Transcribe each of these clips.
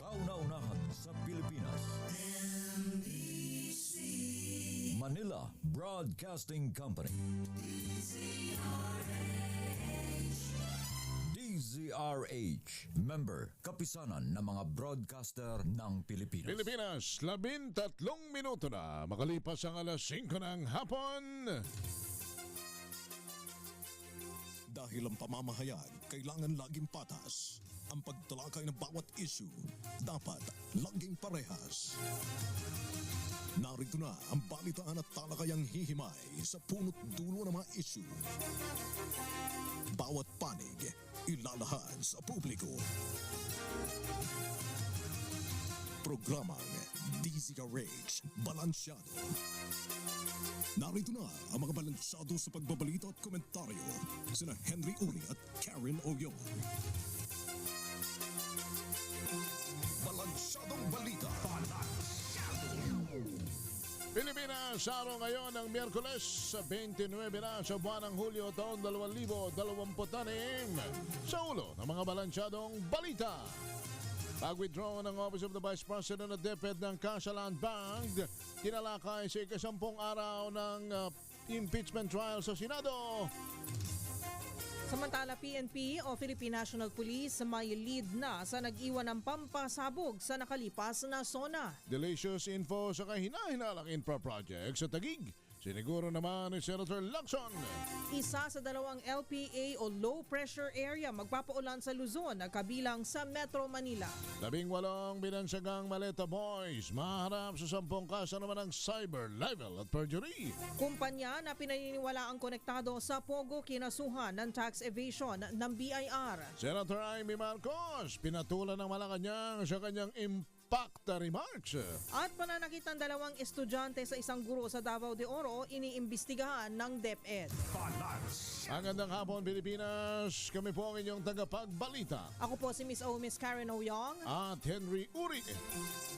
Kauna-unahan sa Pilipinas. Manila Broadcasting Company. DZRH. Member, kapisanan ng mga broadcaster ng Pilipinas. Pilipinas, 13 minuto na makalipas ang alas 5 ng hapon. Dahil ang pamamahayag kailangan laging patas. Ang pagtalakay ng bawat issue dapat laging parehas. Narito na ang balitaan at talakayang hihimay sa punot dulo ng mga issue. Bawat panig ilalahad sa publiko. Programang DZRH Balansyado. Narito na ang mga balansyado sa pagbabalita at komentaryo sina Henry Uri at Karen Oyong. Balansyadong balita. Pilipinas, araw ngayon ng Miyerkules, 29 na sa buwan ng Hulyo taon 2026. Sa ulo ng mga balansyadong balita. Pag-withdraw ng Office of the Vice President at DepEd ng Casa Land Bank, tinalakay sa ikasampung araw ng impeachment trial sa Senado. Samantala, PNP o Philippine National Police may lead na sa nag-iwan ng pampasabog sa nakalipas na SONA. Delicious info sa kahina-hinalang infra project sa Taguig. Siniguro naman ni Senator Lacson. Isa sa dalawang LPA o low pressure area magpapaulan sa Luzon na kabilang sa Metro Manila. 18 binansagang maleta boys maharap sa 10 kaso naman ng cyber libel at perjury. Kumpanya na pinaniniwalaang konektado sa Pogo kinasuhan ng tax evasion ng BIR. Senator Amy Marcos pinatulan ng Malacanang sa kanyang impacta remarks. At pananakit ng dalawang estudyante sa isang guro sa Davao de Oro iniimbestigahan ng DepEd. Ang gandang hapon Pilipinas, kami po ang inyong tagapagbalita. Ako po si Miss Karen Oyong. At Henry Uri.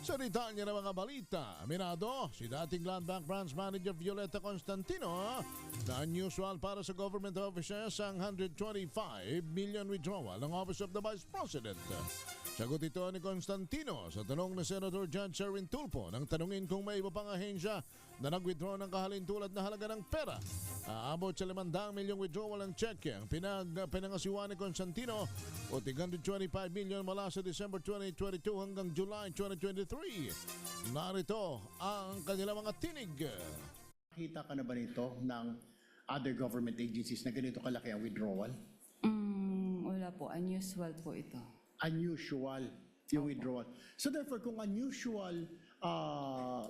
Sa detalye ng mga balita, aminado si dating Land Bank Branch Manager Violeta Constantino na unusual para sa government offices ang 125 million withdrawal ng Office of the Vice President. Sagot ito ni Constantino sa tanong ni Senator Judge Sherwin Tulfo nang tanungin kung may iba pang ahensya na nag-withdraw ng kahalintulad na halaga ng pera. Aabot sa 500 milyong withdrawal ng cheque ang pinangasiwa ni Constantino o 325 million mula sa December 2022 hanggang July 2023. Narito ang kanilang mga tinig. Nakita ka na ba nito ng other government agencies na ganito kalaki ang withdrawal? Wala po. Unusual po ito. Unusual yung withdrawal. So therefore, kung unusual,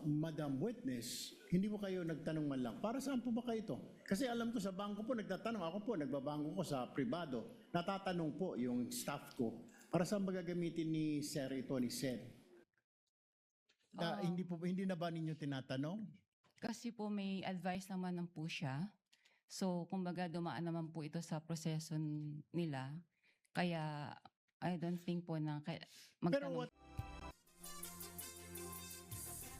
Madam Witness, hindi mo kayo nagtanong man lang, para saan po ba kayo ito? Kasi alam ko sa bangko po, nagtatanong. Ako po, nagbabangko ko sa privado. Natatanong po yung staff ko, para saan ba gagamitin ni Sir ito, ni Sir? Hindi na ba ninyo tinatanong? Kasi po may advice naman ng po siya. So, kumbaga dumaan naman po ito sa proseso nila. Kaya, I don't think po na magtanong.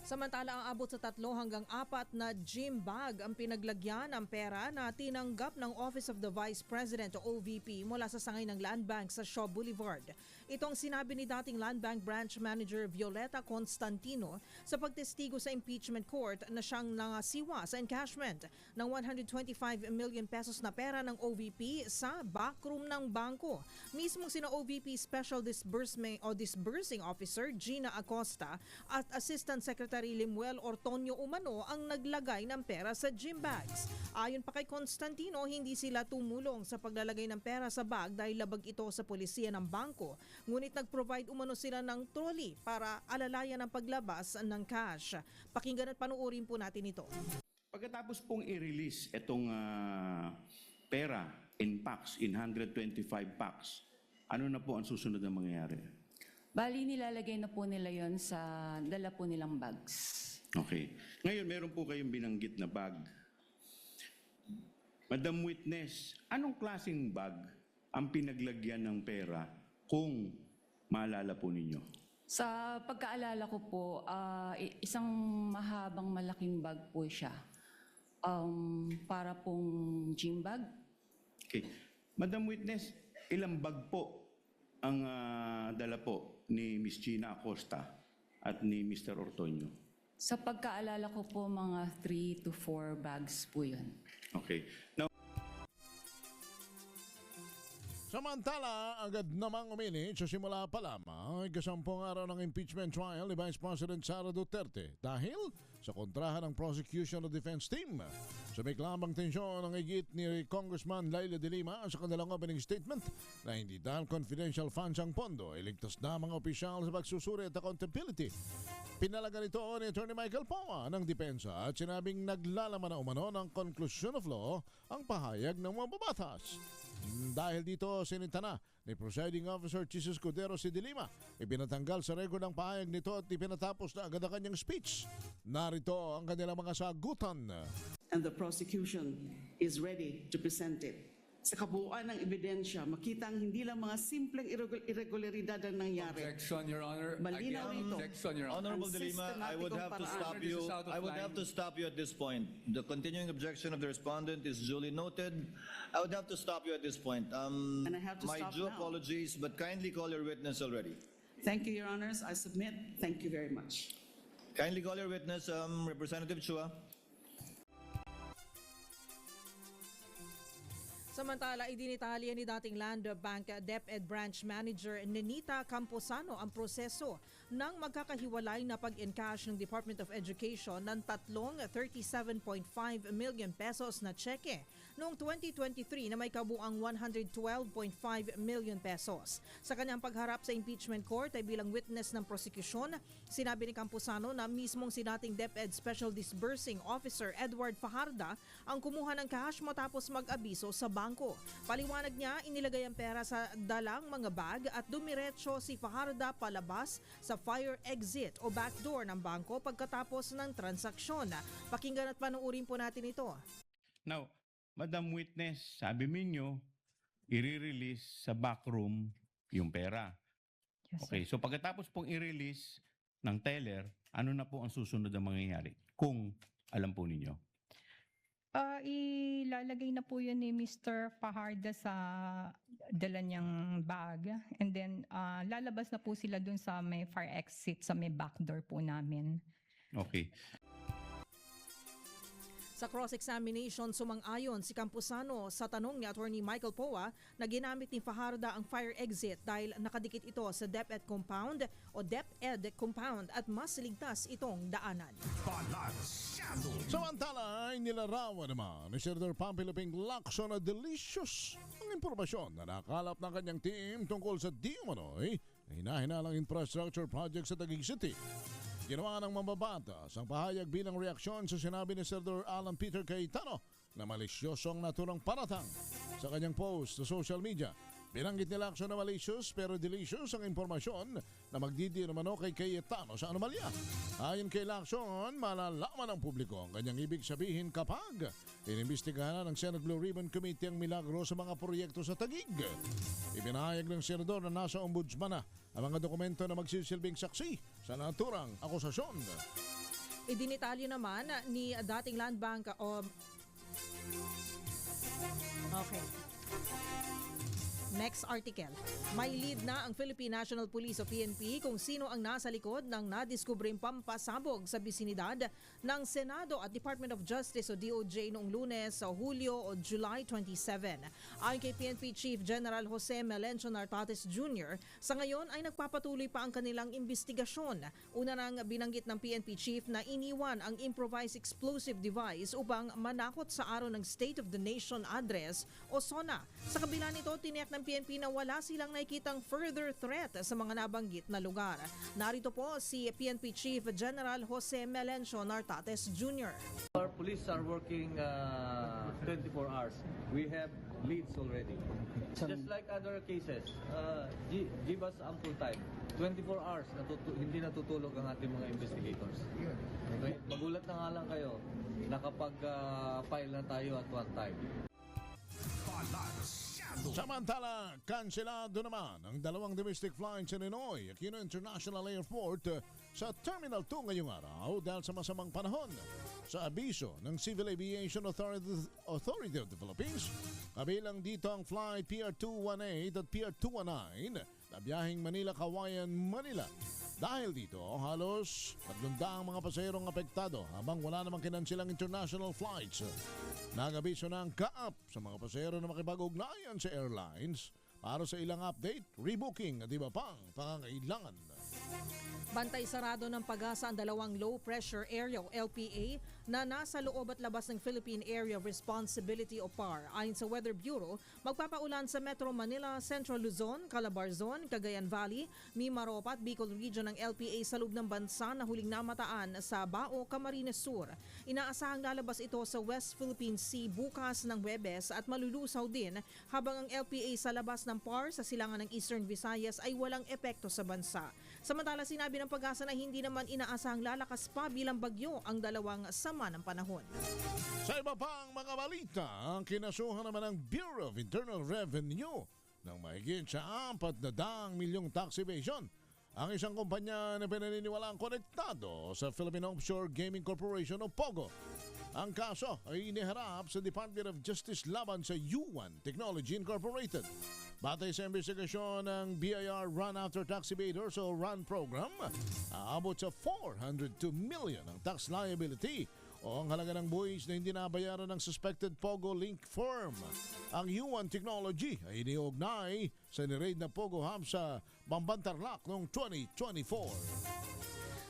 Samantala, ang abot sa 3 hanggang 4 na gym bag ang pinaglagyan ng pera na tinanggap ng Office of the Vice President o OVP mula sa sangay ng Land Bank sa Shaw Boulevard. Ito ang sinabi ni dating Land Bank Branch Manager Violeta Constantino sa pagtestigo sa impeachment court na siyang nangasiwa sa encashment ng 125 million pesos na pera ng OVP sa backroom ng bangko. Mismong sina OVP Special Disbursing Officer Gina Acosta at Assistant Secretary Limuel Ortonio Umano ang naglagay ng pera sa gym bags. Ayon pa kay Constantino, hindi sila tumulong sa paglalagay ng pera sa bag dahil labag ito sa polisiya ng bangko. Ngunit nag-provide umano sila ng trolley para alalayan ang paglabas ng cash. Pakinggan at panuorin po natin ito. Pagkatapos pong i-release itong pera in packs, in 125 packs, ano na po ang susunod na mangyayari? Bali, nilalagay na po nila yon sa dala po nilang bags. Okay. Ngayon, meron po kayong binanggit na bag. Madam Witness, anong klaseng bag ang pinaglagyan ng pera kung maalala po ninyo? Sa pagkaalala ko po, isang mahabang malaking bag po siya. Para pong gym bag. Okay. Madam Witness, ilang bag po ang dala po ni Miss Gina Acosta at ni Mr. Ortonio? Sa pagkaalala ko po, mga 3 to 4 bags po yun. Okay. Now, Samantala, agad namang uminit sa simula pa lamang ay 10 araw ng impeachment trial ni Vice President Sara Duterte dahil sa kontrahan ng prosecution o defense team. Sumiklamang tensyon ang higit ni Congressman Laila de Lima sa kanilang opening statement na hindi dahil confidential funds ang pondo ay ligtas na mga opisyal sa pagsusuri at accountability. Pinalaga nito ni Attorney Michael Poa ng depensa at sinabing naglalaman na umano ng conclusion of law ang pahayag ng mga babatas. Dahil dito sinita na ni Presiding Officer Jesus Cordero si De Lima, ipinatanggal sa record ang pahayag nito at ipinatapos na agad ang kanyang speech. Narito ang kanilang mga sagutan. And the prosecution is ready to present it. Sa kabuuan ng ebidensya, makitang hindi lang mga simpleng irregularidad ang nangyari. Objection, Your Honor. Malinaw Again, ito. objection, Your Honor. Honorable De Lima, I would have to stop you. I would have to stop you at this point. The continuing objection of the respondent is duly noted. I would have to stop you at this point. And I have to My stop due now. apologies, but kindly call your witness already. Thank you, Your Honors. I submit. Thank you very much. Kindly call your witness, Representative Chua. Samantala, idinitalya ni dating Land Bank DepEd Branch Manager Nenita Camposano ang proseso ng magkakahiwalay na pag-encash ng Department of Education ng tatlong 37.5 million pesos na tseke noong 2023 na may kabuang 112.5 million pesos. Sa kanyang pagharap sa impeachment court ay bilang witness ng prosekusyon, sinabi ni Camposano na mismong si dating DepEd Special Disbursing Officer Edward Fajarda ang kumuha ng cash matapos mag-abiso sa bangko. Paliwanag niya, inilagay ang pera sa dalang mga bag at dumiretso si Fajarda palabas sa fire exit o backdoor ng bangko pagkatapos ng transaksyon. Pakinggan at panuurin po natin ito. now, Madam Witness, sabi ninyo, i-release sa backroom yung pera. Okay, so pagkatapos pong i-release ng teller, ano na po ang susunod na mangyayari? Kung alam po ninyo. Ilalagay na po yun ni Mr. Fajarda sa dala niyang bag. And then, lalabas na po sila dun sa may fire exit, sa may backdoor po namin. Okay. Sa cross-examination, sumang-ayon si Camposano sa tanong ni Attorney Michael Poa na ginamit ni Fajarda ang fire exit dahil nakadikit ito sa DepEd compound o DepEd compound at mas ligtas itong daanan. Samantala ay nilarawan naman ni Senator Pamphilo Ping Lacson na delicious ang impormasyon na nakalap ng kanyang team tungkol sa di umano'y hinahinalang infrastructure project sa Taguig City. Ginawa ng mambabatas ang pahayag bilang reaksyon sa sinabi ni Senator Alan Peter Cayetano na malisyoso ang naturang paratang. Sa kanyang post sa social media, binanggit ni Lacson na malicious pero delicious ang impormasyon na magdidi naman kay Cayetano sa anomalya. Ayon kay Lacson, malalaman ng publiko ang kanyang ibig sabihin kapag inimbestigahan ng Senate Blue Ribbon Committee ang milagro sa mga proyekto sa Taguig. Ibinahayag ng senador na nasa ombudsman na ang mga dokumento na magsisilbing saksi sa naturang akusasyon. Idinitalyo naman ni dating Land Bank Okay. Next article. May lead na ang Philippine National Police o PNP kung sino ang nasa likod ng nadiskubreng pampasabog sa bisinidad ng Senado at Department of Justice o DOJ noong Lunes sa Hulyo o July 27. Ayon kay PNP Chief General Jose Melencio Nartates Jr., sa ngayon ay nagpapatuloy pa ang kanilang investigasyon. Una nang binanggit ng PNP Chief na iniwan ang improvised explosive device upang manakot sa araw ng State of the Nation Address o SONA. Sa kabila nito, tiniyak ng PNP na wala silang nakikitang further threat sa mga nabanggit na lugar. Narito po si PNP Chief General Jose Melencio Nartates Jr. Our police are working 24 hours. We have leads already. Just like other cases, give us ample time. 24 hours, hindi natutulog ang ating mga investigators. Okay? Magulat na nga lang kayo, nakapag-file na tayo at one time. Samantala, kanselado naman ang dalawang domestic flights sa Ninoy Aquino International Airport sa Terminal 2 ngayong araw dahil sa masamang panahon. sa abiso ng Civil Aviation Authority of the Philippines. Kabilang dito ang flight PR218 at PR219 na biyaheng Manila-Kawayan, Manila. Dahil dito, halos 300 mga pasaherong apektado habang wala namang kinansilang international flights. Nag-abiso ng kaap sa mga pasahero na makipag-ugnayan sa airlines para sa ilang update, rebooking at iba pang pangangailangan. Bantay sarado ng Pag-asa ang dalawang low-pressure area o LPA na nasa loob at labas ng Philippine Area of Responsibility o PAR. Ayon sa Weather Bureau, magpapaulan sa Metro Manila, Central Luzon, Calabarzon, Cagayan Valley, Mimaropa at Bicol Region ng LPA sa loob ng bansa na huling namataan sa Bao, Camarines Sur. Inaasahang lalabas ito sa West Philippine Sea bukas ng Huwebes at malulusaw din habang ang LPA sa labas ng PAR sa silangan ng Eastern Visayas ay walang epekto sa bansa. Samantala, sinabi ng Pag-asa na hindi naman inaasahang lalakas pa bilang bagyo ang dalawang sama ng panahon. Sa iba pang mga balita, ang kinasuhan naman ng Bureau of Internal Revenue ng mahigit sa 400 milyong tax evasion ang isang kumpanya na pinaniniwalaang konektado sa Philippine Offshore Gaming Corporation o POGO. Ang kaso ay iniharap sa Department of Justice laban sa U1 Technology Incorporated. Batay sa investigasyon ng BIR Run After Tax Evaders o RUN program, aabot sa 402 million ang tax liability o ang halaga ng buwis na hindi nabayaran ng suspected Pogo Link firm. Ang U1 Technology ay iniugnay sa ni-raid na Pogo Hub sa Bambantarlac noong 2024.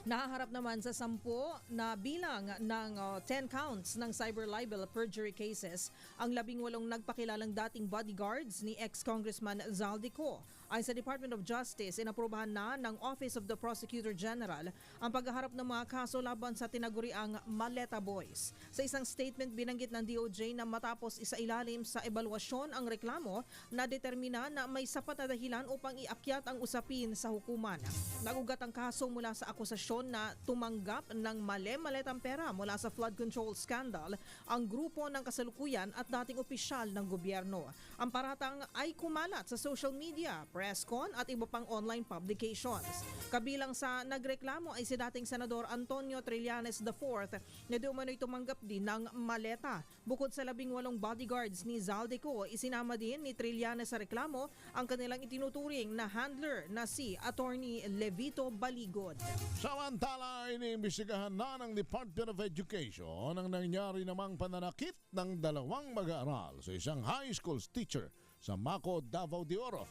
Nahaharap naman sa 10 na bilang ng 10 counts ng cyber libel perjury cases ang 18 nagpakilalang dating bodyguards ni ex-Congressman Zaldico. Ayon sa Department of Justice, inaprobahan na ng Office of the Prosecutor General ang paghaharap ng mga kaso laban sa tinaguriang Maleta Boys. Sa isang statement, binanggit ng DOJ na matapos isailalim sa ebalwasyon ang reklamo na determina na may sapat na dahilan upang iakyat ang usapin sa hukuman. Nagugat ang kaso mula sa akusasyon na tumanggap ng maletang pera mula sa flood control scandal ang grupo ng kasalukuyan at dating opisyal ng gobyerno. Ang paratang ay kumalat sa social media, presscon at iba pang online publications. Kabilang sa nagreklamo ay si dating Senador Antonio Trillanes IV na di umano'y tumanggap din ng maleta. Bukod sa 18 bodyguards ni Zaldico, isinama din ni Trillanes sa reklamo ang kanilang itinuturing na handler na si Attorney Levito Baligod. Samantala, iniimbestigahan na ng Department of Education ang nangyari namang pananakit ng 2 mag-aaral sa isang high school teacher sa Maco, Davao de Oro.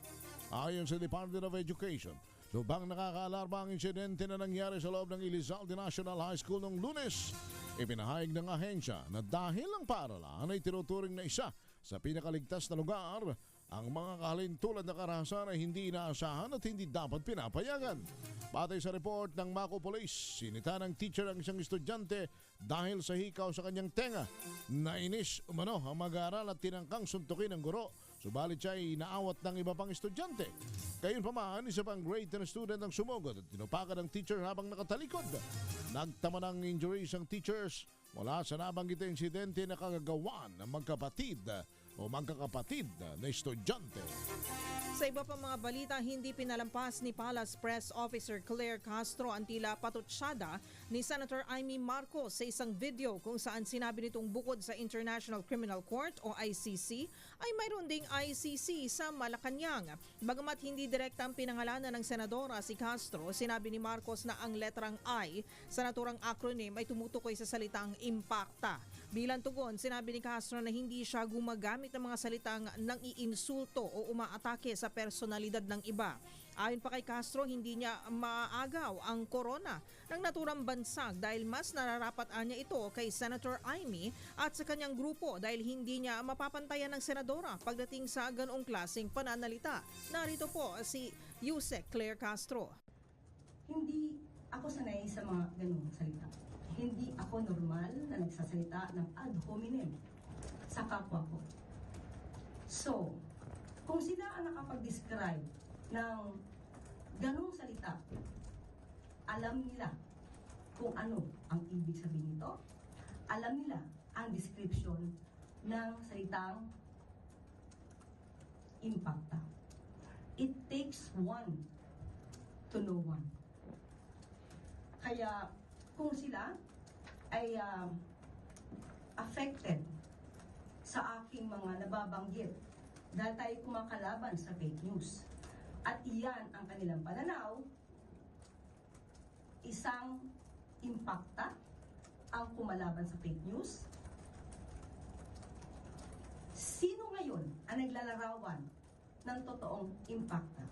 Ayon sa Department of Education, lubang nakakaalarma ang insidente na nangyari sa loob ng Elizalde National High School noong Lunes. Ipinahayag ng ahensya na dahil ang paaralan ay tinuturing na isa sa pinakaligtas na lugar, ang mga kahalintulad na karahasan ay hindi inaasahan at hindi dapat pinapayagan. Batay sa report ng Maco Police, sinita ng teacher ang isang estudyante dahil sa hikaw sa kanyang tenga. Nainis umano ang mag-aaral at tinangkang suntukin ng guro. Subalit siya ay inaawat ng iba pang estudyante. Gayunpaman, isa pang grade 10 student ang sumugod at tinupakan ng teacher habang nakatalikod. Nagtama ng injuries ang teachers mula sa nabanggit na insidente na kagagawan ng magkakapatid na estudyante. Sa iba pang mga balita, hindi pinalampas ni Palace Press Officer Claire Castro ang tila patutsyada ni Senator Amy Marcos sa isang video kung saan sinabi nitong bukod sa International Criminal Court o ICC ay mayroon ding ICC sa Malacanang. Bagamat hindi direktang pinangalanan ng senadora si Castro, sinabi ni Marcos na ang letrang I sa naturang acronym ay tumutukoy sa salitang impacta. Bilang tugon, sinabi ni Castro na hindi siya gumagamit ng mga salitang nang iinsulto o umaatake sa personalidad ng iba. Ayon pa kay Castro, hindi niya maaagaw ang korona ng naturang bansag dahil mas nararapat-an niya ito kay Senator Amy at sa kanyang grupo dahil hindi niya mapapantayan ng senadora pagdating sa ganoong klaseng pananalita. Narito po si Yusek Claire Castro. Hindi ako sanay sa mga ganoong salita. Hindi ako normal na nagsasalita ng ad hominem sa kapwa ko. So, kung sila ang nakapag-describe ng ganong salita, alam nila kung ano ang ibig sabihin nito, alam nila ang description ng salitang impacta. It takes one to know one. Kaya kung sila ay affected sa aking mga nababanggit dahil tayo kumakalaban sa fake news. At iyan ang kanilang pananaw, isang impakta ang kumalaban sa fake news. Sino ngayon ang naglalarawan ng totoong impakta?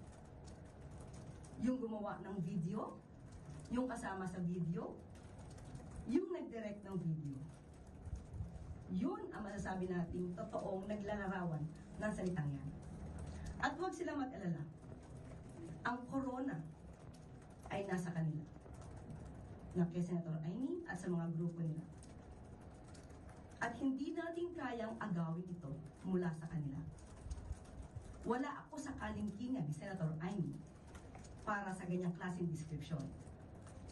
Yung gumawa ng video, yung kasama sa video, yung nag-direct ng video. Yun ang masasabi nating totoong naglalarawan ng salitang yan. At huwag silang mag-alala. Ang corona ay nasa kanila. Na kay Senator Amy at sa mga grupo nila. At hindi natin kayang agawin ito mula sa kanila. Wala ako sa kalingkingan ni Senator Amy para sa ganyang klaseng description.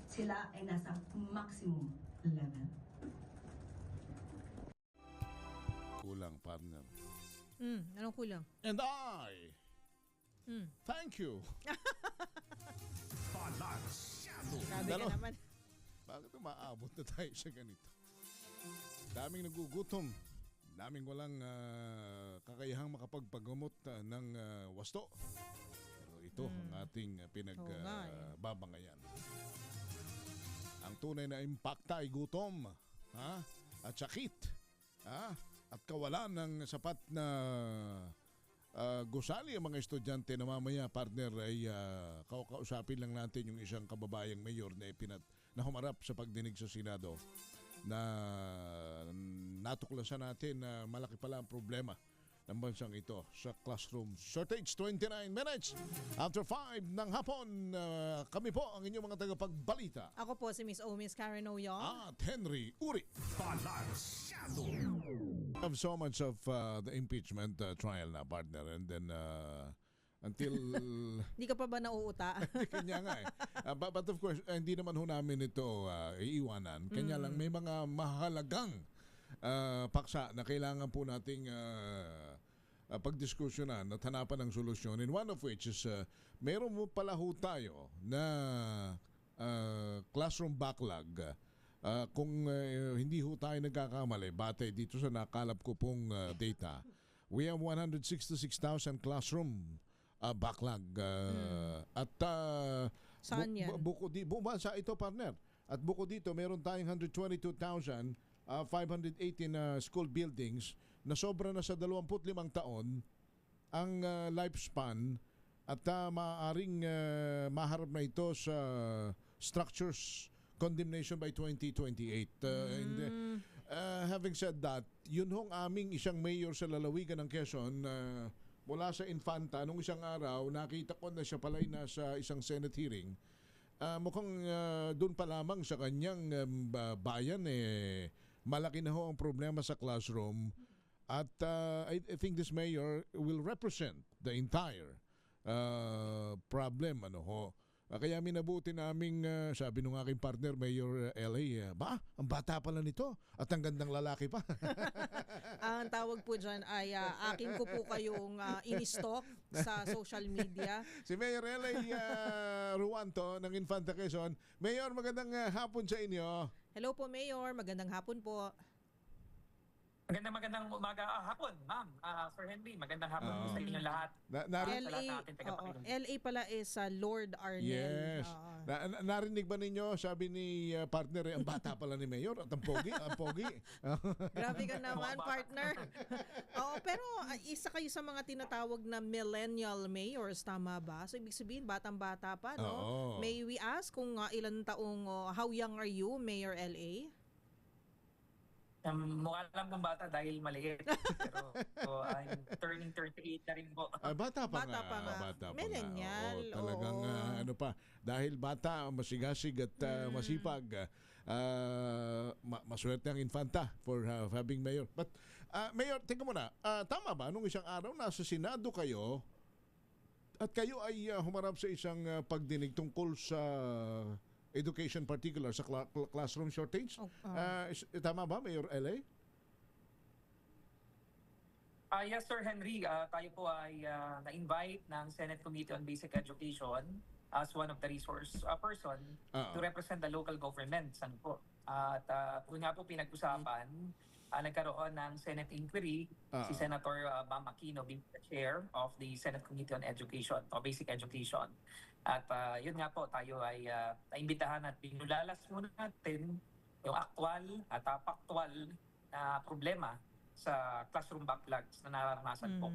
Sila ay nasa maximum level. Kulang, partner. Anong kulang? And I thank you. Grabe ka naman. Bakit umaabot na tayo sa ganito? Daming nagugutom. Daming walang kakayahang makapagpagamot ng wasto. Pero ito ang ating pinagbabangayan. Ang tunay na impakta ay gutom, at sakit, at kawalan ng sapat na gusali ang mga estudyante na mamaya, partner, ay kausapin lang natin yung isang kababayang mayor na humarap sa pagdinig sa Senado na natuklasan natin na malaki pala ang problema ng bansang ito sa classroom shortage. 29 minutes after 5 ng hapon, kami po ang inyong mga tagapagbalita. Ako po si Miss Miss Karen Oyong. At Henry Uri. Have so much of the impeachment trial na, partner, and then until Hindi ka pa ba nauuta? kanya nga but of course hindi naman ho namin ito iiwanan. Kanya lang may mga mahalagang paksa na kailangan po nating pagdiskusyonan at hanapan ng solusyon, and one of which is meron mo pala ho tayo na classroom backlog. Kung hindi ho tayo nagkakamali, batay dito sa nakalap ko pong data, we have 166,000 classroom backlog. At saan yan? buong bansa ito, partner. At buko dito, meron tayong 122,518 school buildings na sobra na sa 25 taon ang lifespan, at maaaring maharap na ito sa structures condemnation by 2028. And having said that, yun hong aming isang mayor sa lalawigan ng Quezon, mula sa Infanta, nung isang araw, nakita ko na siya pala'y nasa isang Senate hearing. Mukhang doon pa lamang sa kanyang bayan, malaki na ho ang problema sa classroom. At I think this mayor will represent the entire problem. Kaya minabuti naming, sabi nung aking partner, Mayor LA, ang bata pala nito at ang gandang lalaki pa. Ang tawag po dyan ay akin ko po kayong in-stock sa social media. Si Mayor LA Ruanto ng Infanta Quezon. Mayor, magandang hapon sa inyo. Hello po, Mayor. Magandang hapon po. Magandang umaga, hapon, ma'am. Sir Henry, magandang hapon sa inyo lahat. LA pala is Lord Arnel. Yes. Narinig ba ninyo, sabi ni partner, ang bata pala ni Mayor at ang pogi, Grabe ka naman, partner. Pero isa kayo sa mga tinatawag na millennial mayors, tama ba? So ibig sabihin, batang-bata pa, no? May we ask kung ilan taong, how young are you, Mayor LA? Mukha lang pong bata dahil maliit. Pero I'm turning 38 na rin po. Bata pa nga. Millennial. Talagang dahil bata, masigasig at masipag. Maswerte ang Infanta for having mayor. But Mayor, tingnan mo na, tama ba nung isang araw nasa Senado kayo at kayo ay humarap sa isang pagdinig tungkol sa education, particular sa classroom shortage? Tama ba, Mayor LA? Yes, Sir Henry. Tayo po ay na-invite ng Senate Committee on Basic Education as one of the resource person to represent the local governments. At kung nga po pinag-usapan nagkaroon ng Senate inquiry si Senator Bam Aquino being the chair of the Senate Committee on Education o Basic Education. At yun nga po, tayo ay naimbitahan at binulalas muna natin yung aktual at factual na problema sa classroom backlogs na nararanasan po.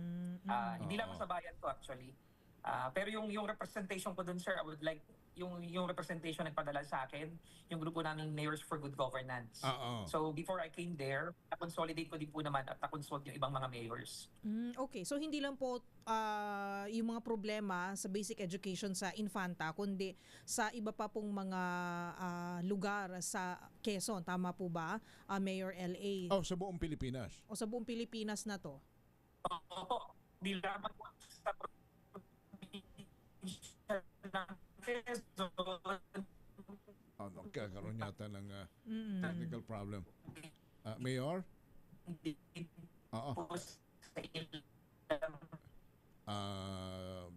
Hindi lang sa bayan ko actually. Pero yung representation ko dun, sir, I would like yung representation nagpadala sa akin, yung grupo naming Mayors for Good Governance. So before I came there, na-consolidate ko din po naman at na-consult yung ibang mga mayors. Okay, so hindi lang po yung mga problema sa basic education sa Infanta, kundi sa iba pa pong mga lugar sa Quezon. Tama po ba, Mayor LA? Sa buong Pilipinas. O sa buong Pilipinas na to? Opo, di lamang po sa Nagkakaroon yata ng technical problem. Mayor?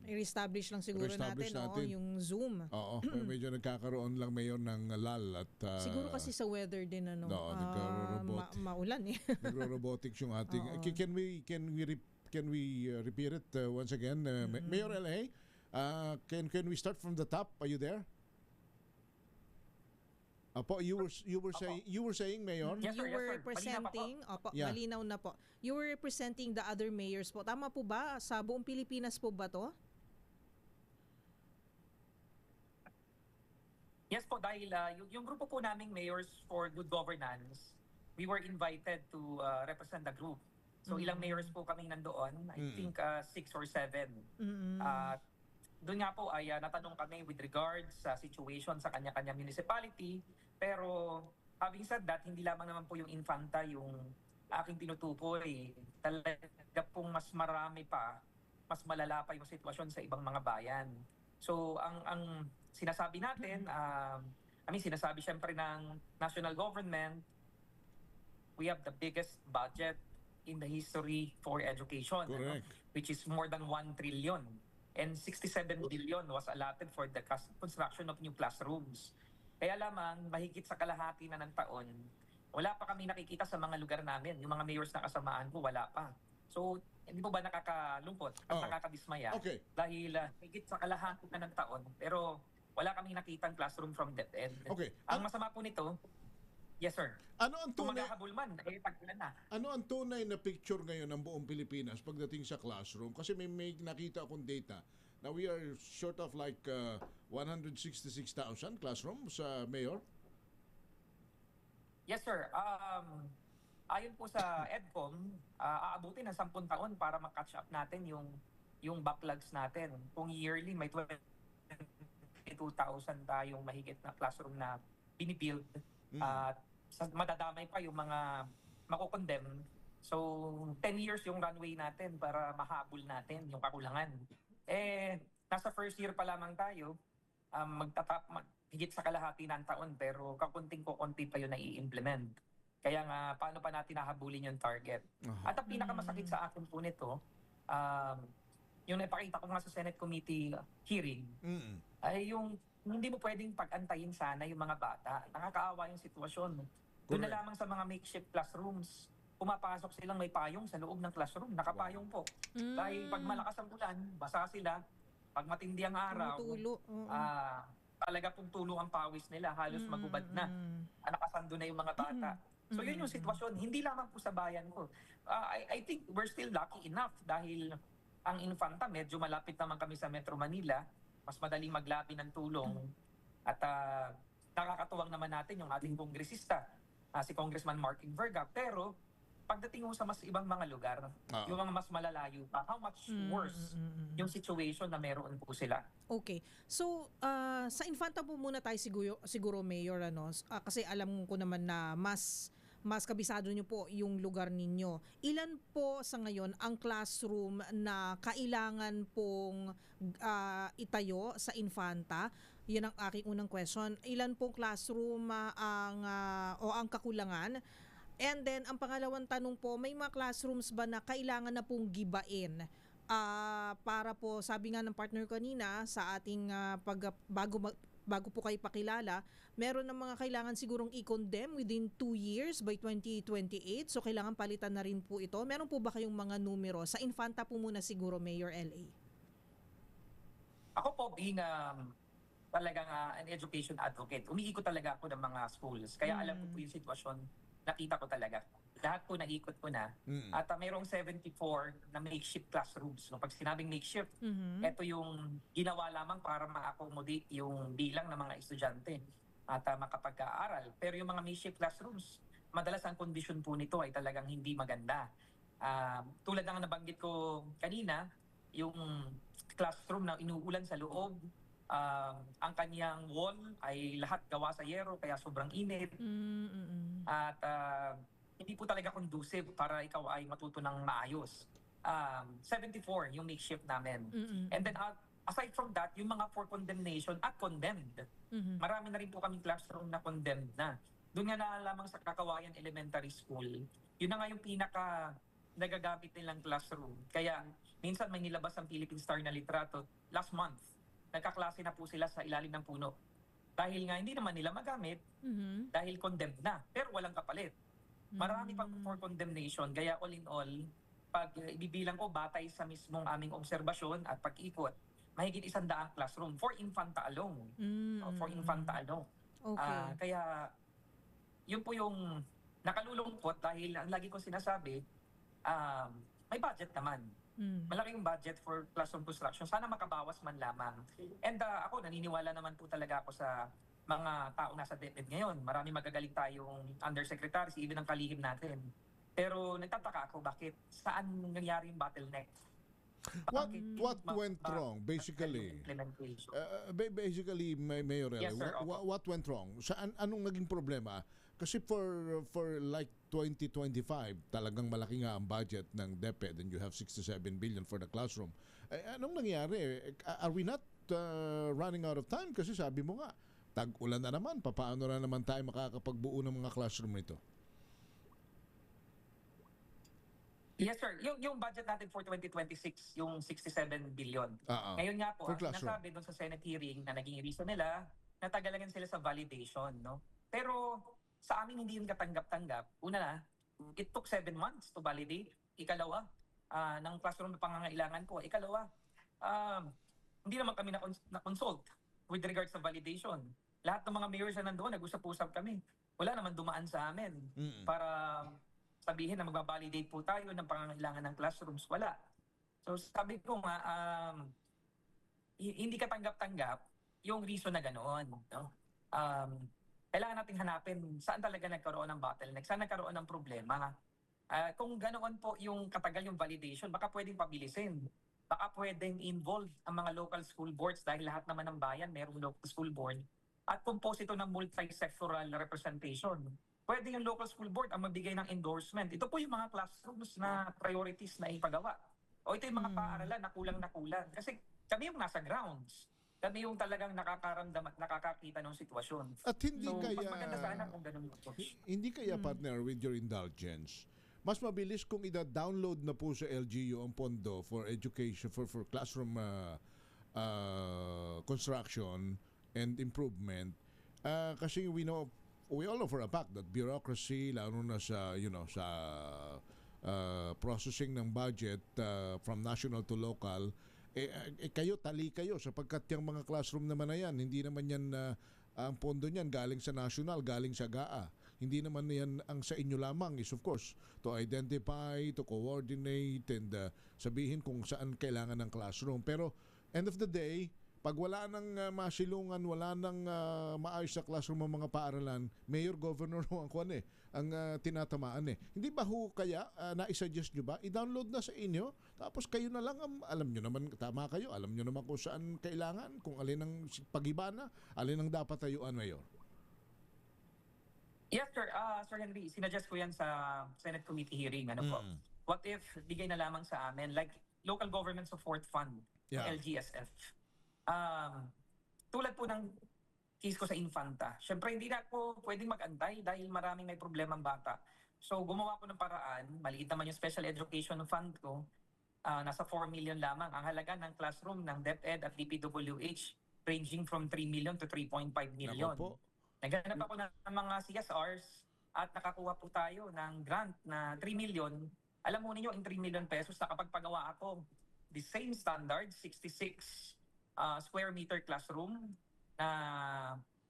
I-reestablish lang siguro natin. Yung Zoom. Medyo nagkakaroon lang, Mayor, ng lal at siguro kasi sa weather din maulan eh. Nagro-robotics yung ating. Can we repeat it once again, Mayor LA? Can we start from the top? Are you there? Apo, you were saying, Mayor? Yes, sir, you were representing, malinaw na po. You were representing the other mayors po. Tama po ba? Sa buong Pilipinas po ba to? Yes po, dahil yung grupo po naming Mayors for Good Governance, we were invited to represent the group. So ilang mayors po kaming nandoon, I think 6 or 7. Doon nga po ay natanong kami with regards sa situation sa kanya-kanya municipality. Pero having said that, hindi lamang naman po yung Infanta yung aking tinutukoy. Talaga pong mas marami pa, mas malala pa yung sitwasyon sa ibang mga bayan. So ang sinasabi natin, sinasabi syempre ng national government, we have the biggest budget in the history for education, which is more than 1 trillion. And 67 billion was allotted for the construction of new classrooms. Kaya lamang, mahigit sa kalahati na ng taon, wala pa kami nakikita sa mga lugar namin. Yung mga mayors na kasamaan ko, wala pa. So, hindi po ba nakakalungkot at nakakadismaya? Dahil higit sa kalahati na ng taon, pero wala kaming nakitang classroom from that end. Ang masama po nito, yes sir. Ano ang tunay? Kung maghahabol man, tag-ulan na. Ano ang tunay na picture ngayon ng buong Pilipinas pagdating sa classroom? Kasi may nakita akong data na we are short of like 166,000 classrooms, Mayor? Yes sir. Ayon po sa EDCOM, aabutin ng 10 taon para ma-catch up natin yung backlogs natin. Kung yearly may 22,000 tayong mahigit na classroom na binibuild, madadamay pa yung mga makukondemn. So, 10 years yung runway natin para mahabol natin yung kakulangan. Nasa first year pa lamang tayo, higit sa kalahati ng taon, pero kakunting-kukunti pa yun na i-implement. Kaya nga, paano pa natin nahabulin yung target? At ang pinakamasakit sa akin po nito, yung napakita ko nga sa Senate Committee hearing, ay yung hindi mo pwedeng pag-antayin sana yung mga bata. Nakakaawa yung sitwasyon. Doon na lamang sa mga makeshift classrooms, pumapasok silang may payong sa loob ng classroom. Nakapayong po. Dahil pag malakas ang ulan, basa sila. Pag matindi ang araw, talaga pong tulo ang pawis nila. Halos magubad na. Nakasando na yung mga bata. So yun yung sitwasyon. Hindi lamang po sa bayan ko. I think we're still lucky enough dahil ang Infanta, medyo malapit naman kami sa Metro Manila. Mas madaling maglabi ng tulong. At nakakatuwang naman natin yung ating kongresista, si Congressman Marking Verga. Pero pagdating sa mas ibang mga lugar, yung mga mas malalayo pa, how much worse yung situation na meron po sila. Okay. So, sa Infanta po muna tayo siguro Mayor, kasi alam ko naman na mas kabisado nyo po yung lugar ninyo. Ilan po sa ngayon ang classroom na kailangan pong itayo sa Infanta? Yan ang aking unang question. Ilan pong classroom ang kakulangan? And then, ang pangalawang tanong po, may mga classrooms ba na kailangan na pong gibain? Para po, sabi nga ng partner kanina sa ating bago po kayo pakilala, meron ng mga kailangan sigurong i-condemn within 2 years by 2028. So kailangan palitan na rin po ito. Meron po ba kayong mga numero? Sa Infanta po muna siguro, Mayor LA. Ako po being talagang an education advocate, umiikot talaga ako ng mga schools. Kaya alam ko po yung sitwasyon, nakita ko talaga. Lahat po naikot ko na. At mayroong 74 na makeshift classrooms. No, pag sinabing makeshift, ito yung ginawa lamang para ma-accommodate yung bilang ng mga estudyante at makapag-aaral. Pero yung mga makeshift classrooms, madalas ang kondisyon po nito ay talagang hindi maganda. Tulad ng nabanggit ko kanina, yung classroom na inuulan sa loob, ang kanyang wall ay lahat gawa sa yero kaya sobrang init. At hindi po talaga conducive para ikaw ay matuto ng maayos. 74 yung makeshift namin. And then aside from that, yung mga for condemnation at condemned. Marami na rin po kaming classroom na condemned na. Doon nga na lamang sa Kakawayan Elementary School, yun na nga yung pinaka nagagamit nilang classroom. Kaya minsan may nilabas ang Philippine Star na litrato last month. Nagkaklase na po sila sa ilalim ng puno. Dahil nga hindi naman nila magamit, dahil condemned na, pero walang kapalit. Marami pang for condemnation, kaya all in all, pag ibibilang ko batay sa mismong aming obserbasyon at pag-ikot, mahigit 100 classroom for Infanta alone. For Infanta alone. Okay. Kaya yun po yung nakalulungkot dahil ang lagi ko sinasabi, may budget naman. Malaking budget for classroom construction. Sana makabawas man lamang. And ako, naniniwala naman po talaga ako sa mga tao nasa DepEd ngayon. Marami magagaling tayong undersecretaries, even ang kalihim natin. Pero nagtataka ako bakit saan nangyari yung bottleneck. What went wrong basically? Basically, Mayor Yes, LA, sir, what went wrong? Saan anong naging problema? Kasi for like 2025, talagang malaki nga ang budget ng DepEd and you have 67 billion for the classroom. Anong nangyari? Are we not running out of time? Kasi sabi mo nga, tag-ulan na naman, paano na naman tayo makakapagbuo ng mga classroom nito? Yes, sir. Yung budget natin for 2026, yung 67 billion. Ngayon nga po, ang sinasabi doon sa Senate hearing na naging reason nila, natagalan sila sa validation. No? Pero sa amin hindi yun katanggap-tanggap. Una na, it took 7 months to validate. Ikalawa, ng classroom na pangangailangan ko. Ikalawa, hindi naman kami na-consult with regards sa validation. Lahat ng mga mayors na nandoon, nag-usap-usap kami. Wala naman dumaan sa amin para sabihin na magbabalidate po tayo ng pangangailangan ng classrooms. Wala. So sabi ko nga, hindi katanggap-tanggap yung reason na ganoon. No? Kailangan nating hanapin saan talaga nagkaroon ng bottleneck, saan nagkaroon ng problema. Kung ganoon po yung katagal yung validation, baka pwedeng pabilisin. Baka pwedeng involve ang mga local school boards dahil lahat naman ng bayan mayroong local school board at composite ito ng multi-sectoral representation. Pwede yung local school board ang magbigay ng endorsement. Ito po yung mga classrooms na priorities na ipagawa. O ito yung mga paaralan na kulang. Kasi kami yung nasa grounds. Kami yung talagang nakakaramdam at nakakakita ng sitwasyon. At hindi so, kaya, mas maganda sana kung ganun approach. Hindi kaya, partner, with your indulgence, mas mabilis kung ida-download na po sa LGU ang pondo for education, for classroom construction and improvement. Kasi we all know for a fact that bureaucracy, lalo na sa, sa processing ng budget from national to local, tali kayo sapagkat yung mga classroom naman na yan, hindi naman yan ang pondo niyan galing sa national, galing sa GAA. Hindi naman yan ang sa inyo lamang is of course to identify, to coordinate and sabihin kung saan kailangan ng classroom. Pero end of the day, pag wala nang masilungan, wala nang maayos sa classroom ng mga paaralan, mayor, governor ang tinatamaan eh. Hindi ba kaya na-suggest nyo ba? I-download na sa inyo, tapos kayo na lang, alam nyo naman, tama kayo, alam nyo naman kung saan kailangan, kung alin ang pag-iba alin ang dapat tayuan, mayor. Yes, sir. Sir Henry, sinadjust ko yan sa Senate Committee hearing. Po? What if bigay na lamang sa amin, like Local Government Support Fund, LGSF. Tulad po ng case ko sa Infanta. Siyempre, hindi na ako pwedeng mag-antay dahil maraming may problemang bata. So, gumawa ko ng paraan. Maliit naman yung special education fund ko. Nasa 4 million lamang. Ang halaga ng classroom ng DepEd at DPWH ranging from 3 million to 3.5 million. Nako po. Naghanap ako ng mga CSRs at nakakuha po tayo ng grant na 3 million. Alam mo ninyo, in 3 million pesos, nakapagpagawa ako the same standard, 66 square meter classroom na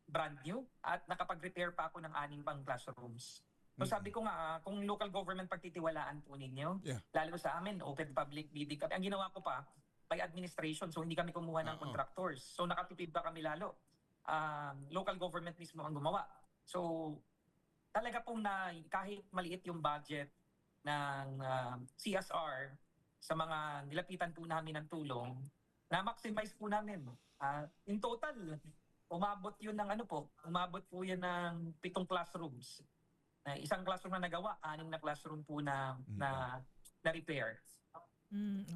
brand new at nakapag-repair pa ako ng 6 pang classrooms. So sabi ko nga, kung local government pagtitiwalaan po ninyo, lalo sa amin, open public bidding kami. Ang ginawa ko pa, by administration, so hindi kami kumuha ng contractors. So nakatipid pa kami lalo. Local government mismo ang gumawa. So talaga pong kahit maliit yung budget ng CSR sa mga nilapitan po namin ng tulong, na-maximize po namin. In total, umabot po yun ng 7 classrooms. Isang classroom na nagawa, 6 na classroom po na repair.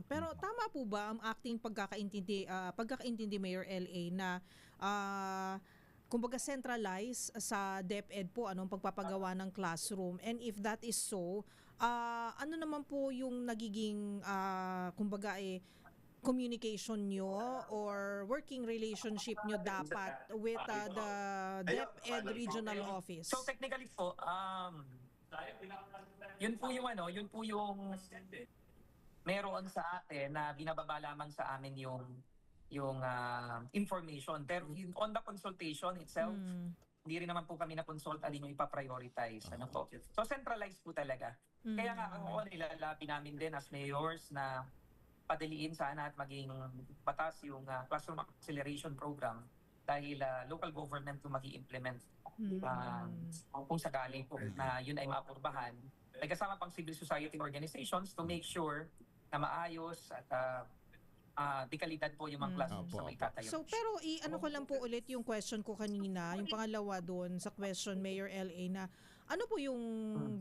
Pero tama po ba ang acting pagkakaintindi Mayor LA na kumbaga centralize sa DepEd po anong pagpapagawa ng classroom, and if that is so, ano naman po yung nagiging kumbaga communication nyo or working relationship nyo dapat with the DepEd regional office? So technically po, yun po yung meron sa atin na binababa lamang sa amin yung information. Pero on the consultation itself, hindi rin naman po kami na-consult alin yung ipaprioritize. So centralized po talaga. Kaya nga ako nilalabi namin din as mayors na padaliin sana at maging batas yung classroom acceleration program dahil local government yung mag-i-implement kung sakali po na yun ay maapurbahan. May kasama pang civil society organizations to make sure na maayos at dekalidad po yung mga classrooms na may tatayo. So pero ano ko lang po ulit yung question ko kanina, yung pangalawa doon sa question Mayor LA, na ano po yung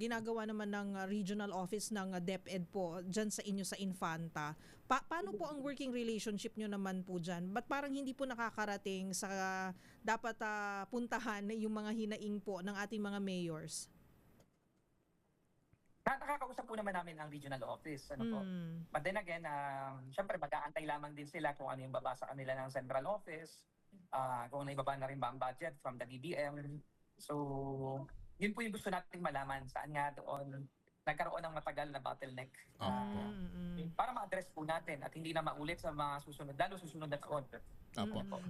ginagawa naman ng regional office ng DepEd po dyan sa inyo sa Infanta? Paano po ang working relationship nyo naman po dyan? Ba't parang hindi po nakakarating sa dapat puntahan yung mga hinaing po ng ating mga mayors? Nakakausap po naman namin ang regional office. Po. But then again, syempre mag-aantay lamang din sila kung ano yung babasa kanila ng central office, kung ano ibaba na rin ba ang budget from the DBM. So, yun po yung gusto nating malaman, saan nga doon nagkaroon ng matagal na bottleneck para ma-address po natin at hindi na maulit sa mga susunod na taon.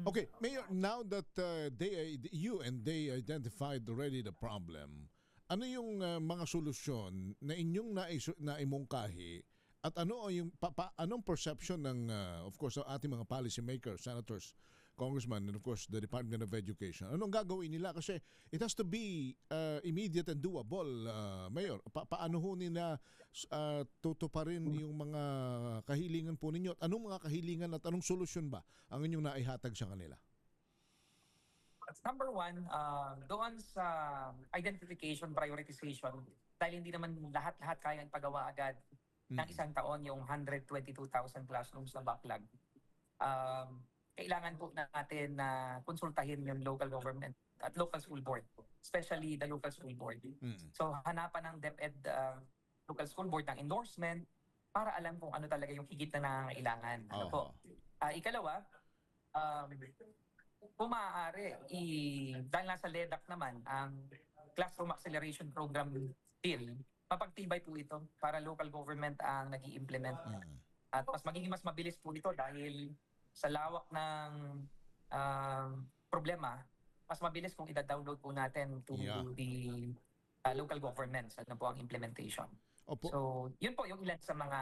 Okay, Mayor, now that you and they identified already the problem, ano yung mga solusyon na inyong naimungkahi at ano yung anong perception ng of course ng ating mga policy makers, senators, congressmen, and of course the Department of Education? Anong gagawin nila? Kasi it has to be immediate and doable, Mayor. Paano ho nila tutuparin yung mga kahilingan po ninyo? At anong mga kahilingan at anong solusyon ba ang inyong naihatag sa kanila? Number one, doon sa identification, prioritization, dahil hindi naman lahat kaya pagawa agad ng isang taon yung 122,000 classrooms na backlog. Kailangan po natin na konsultahin yung local government at local school board, especially the local school board. So hanapan ng DepEd local school board ng endorsement para alam kung ano talaga yung higit na nangangailangan. Ikalawa, kung maaari, dahil nasa LEDAC naman, ang Classroom Acceleration Program Bill, mapagtibay po ito para local government ang nag-i-implement. At magiging mas mabilis po ito dahil sa lawak ng problema, mas mabilis kung ida-download po natin to the local governments. Ano po ang implementation. So, yun po yung ilan sa mga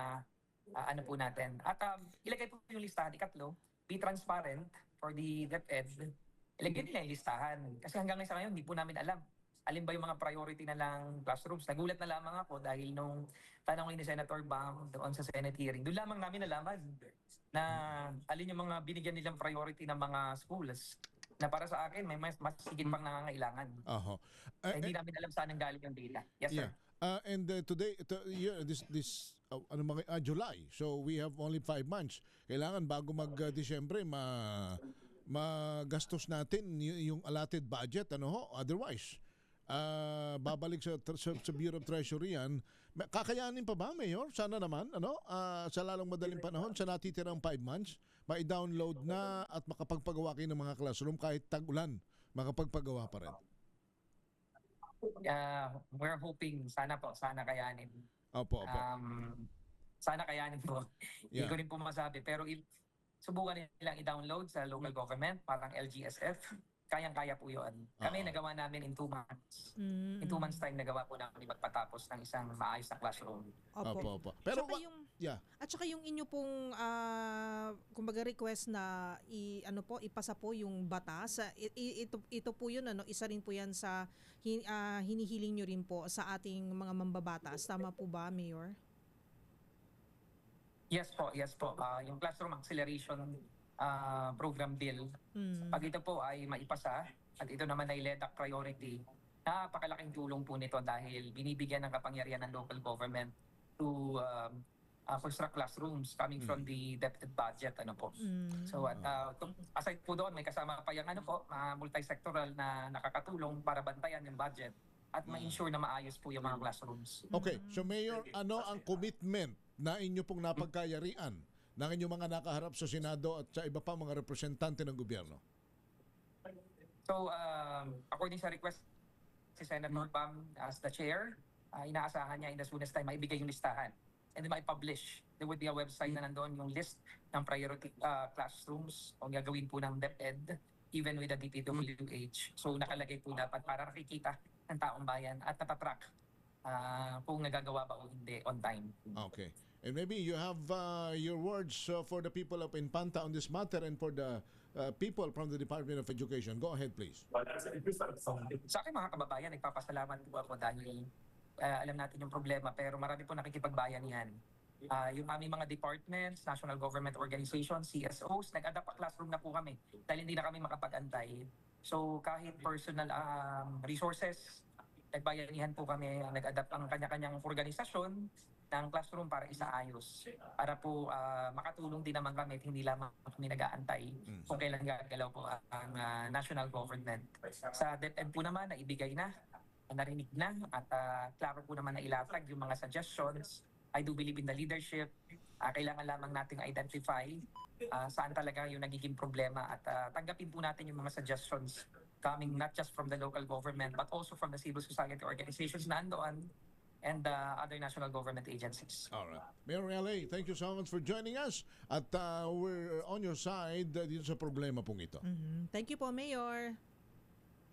ano po natin. At ilagay po yung listahan. Ikatlo, be transparent for the DepEd. Ilagay nila yung listahan. Kasi hanggang sa ngayon, hindi po namin alam. Alin ba yung mga priority na lang classrooms? Nagulat na lamang ako dahil nung tanongin ni Senator Bang doon sa Senate hearing, doon lamang namin nalaman na alin yung mga binigyan nilang priority ng mga schools na para sa akin may mas higit pang nangangailangan. Hindi namin alam saan ang galing yung data. Yes, sir. And today, this July, so we have only 5 months. Kailangan bago mag-Disyembre magastos natin yung allotted budget. Otherwise, babalik sa Bureau of Treasury yan, Kakayanin pa ba, Mayor? Sana naman, sa lalong madaling panahon, sa natitirang 5 months, mai-download na at makapagpagawa kayo ng mga classroom kahit tag-ulan, makapagpagawa pa rin. We're hoping, sana kayanin. Opo. Sana kayanin po. Hindi Yeah. ko rin po masabi. Pero subukan nilang i-download sa local government, parang LGSF. Kayang-kaya po yun. Kami nagawa namin in 2 months. In 2 months time, nagawa po namin magpatapos ng isang maayos na classroom. Opo. Pero At saka yung inyo pong kumbaga request na ipasa po yung batas, ito po yun, isa rin po yan sa hinihiling nyo rin po sa ating mga mambabatas. Tama po ba, Mayor? Yes po. Yung classroom acceleration program bill, pag ito po ay maipasa at ito naman ay LEDAC priority, napakalaking tulong po nito dahil binibigyan ng kapangyarihan ng local government to construct classrooms coming from the DepEd budget. So aside po doon, may kasama pa yung multi-sectoral na nakakatulong para bantayan yung budget at ma-ensure na maayos po yung mga classrooms. Okay, so Mayor, ano ang commitment na inyo pong napagkayarian ng inyong mga nakaharap sa Senado at sa iba pa mga representante ng gobyerno? So, according sa request si Senator Pam as the chair, inaasahan niya in the soonest time maibigay yung listahan and then mai-publish. There would be a website na nandoon yung list ng priority classrooms o gagawin po ng DepEd even with the DPWH. So, nakalagay po dapat para nakikita ng taong bayan at natatrack kung nagagawa ba o hindi on time. Okay. And maybe you have your words for the people of Infanta on this matter and for the people from the Department of Education. Go ahead, please. Sa akin mga kababayan, nagpapasalamat po ako dahil alam natin yung problema pero marami po nakikipagbayanihan. Yung aming mga departments, national government organizations, CSOs, nag-adapt classroom na po kami dahil hindi na kami makapag-antay. So kahit personal resources, nagbayanihan po kami, nag-adapt ang kanya-kanyang organisasyon ng classroom para isaayos. Para po makatulong din naman kami at hindi lamang kami nag-aantay kung kailan gagalaw po ang national government. Sa DepEd po naman, naibigay na, narinig na, at klaro po naman na ilatag yung mga suggestions. I do believe in the leadership. Kailangan lamang nating identify saan talaga yung nagiging problema at tanggapin po natin yung mga suggestions coming not just from the local government but also from the civil society organizations na andoon and other national government agencies. All right. Mayor LA, thank you so much for joining us. At we're on your side dito sa problema pong ito. Thank you po, Mayor.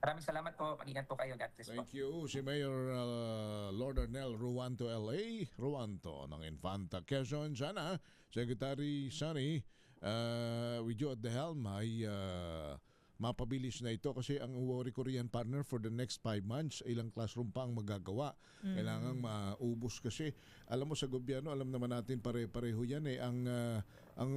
Maraming salamat po. Mag-ingat po kayo. God bless po. Thank you. Si Mayor Lord Arnel Ruanto LA, Ruanto ng Infanta Quezon. Sana, Secretary Sani, with you at the helm ay mapabilis na ito kasi ang Worry Korean partner for the next 5 months, ilang classroom pa ang magagawa. Kailangang maubos kasi. Alam mo sa gobyerno, alam naman natin pare-pareho yan ang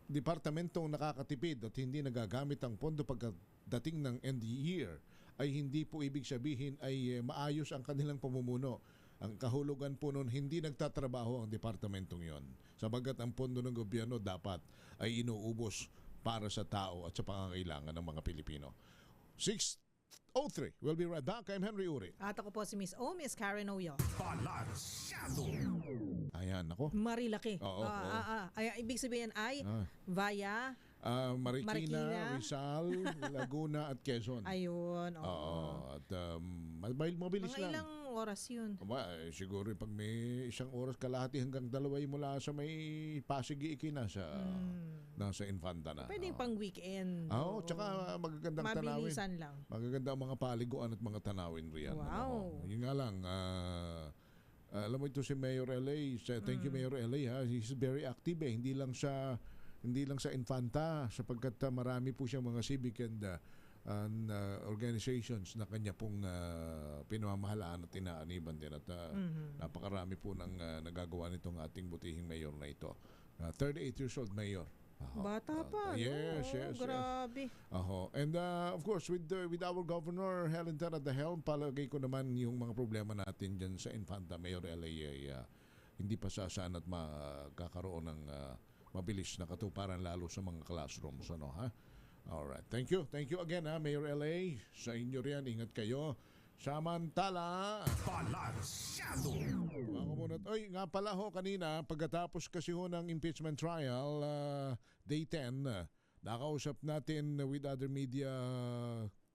departamentong nakakatipid at hindi nagagamit ang pondo pagdating ng end year ay hindi po ibig sabihin ay maayos ang kanilang pamumuno. Ang kahulugan po nun, hindi nagtatrabaho ang departamentong yon. Sabagat ang pondo ng gobyerno dapat ay inuubos para sa tao at sa pangangailangan ng mga Pilipino. 6:03. We'll be right back. I'm Henry Uri. At ako po si Miss Miss Karen Oyo. Ayan, ako. Marilaki. Oo. Ibig sabihin ay via Marikina, Rizal, Laguna at Quezon. Ayun. Oo. At mabilis mga lang. ilang oras yun? Siguro pag may isang oras kalahati hanggang dalawa mula sa may Pasig Ikina nasa Infanta na. Pwede pang weekend. Tsaka magagandang tanawin. Mabilisan lang. Magaganda ang mga paliguan at mga tanawin riyan. Wow. Yun nga lang, alam mo ito si Mayor LA. Thank you Mayor LA. He's very active hindi lang sa Infanta sapagkat marami po siyang mga civic and organizations na kanya pong pinamamahalaan at inaaniban din at napakarami po ng nagagawa nitong ating butihing mayor na ito. 38 years old mayor. Bata pa. Yes. Grabe. And of course with our governor Helen Ter at the helm, palagay ko naman yung mga problema natin dyan sa Infanta Mayor LA hindi pa sasaan at magkakaroon ng mabilis na katuparan lalo sa mga classrooms. Alright. Thank you again Mayor LA. Sa inyo riyan, ingat kayo. Samantala, Balansyado. mga kumunat, oy, nga pala ho kanina, pagkatapos kasi ho ng impeachment trial, day 10, nakausap natin with other media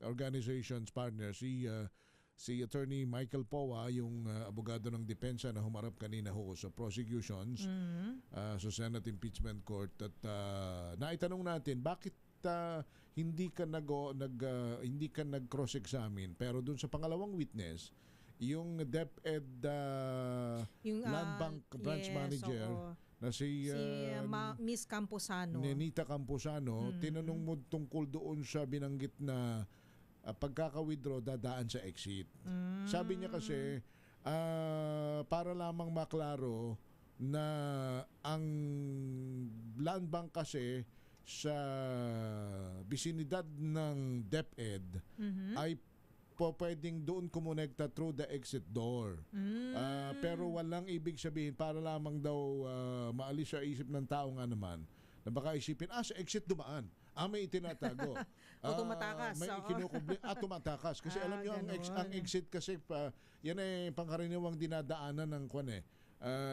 organizations partners, si Attorney Michael Powa, yung abogado ng depensa na humarap kanina ho sa prosecutions sa Senate Impeachment Court. At naitanong natin, bakit hindi ka nag-cross-examine, pero dun sa pangalawang witness, yung DepEd Yung, Land Bank Branch yes, Manager oo. na si Miss Camposano. Nenita Camposano, tinanong mo tungkol doon sa binanggit na pagkaka-withdraw dadaan sa exit. Sabi niya kasi para lamang maklaro na ang land bank kasi sa bisinidad ng DepEd ay pwedeng doon kumonekta through the exit door. Pero walang ibig sabihin para lamang daw maalis sa isip ng tao nga naman na baka isipin, sa exit dumaan. May itinatago. O tumatakas. May ikinukubli. Tumatakas. Kasi alam nyo, ang exit kasi, yan ay pangkaraniwang dinadaanan ng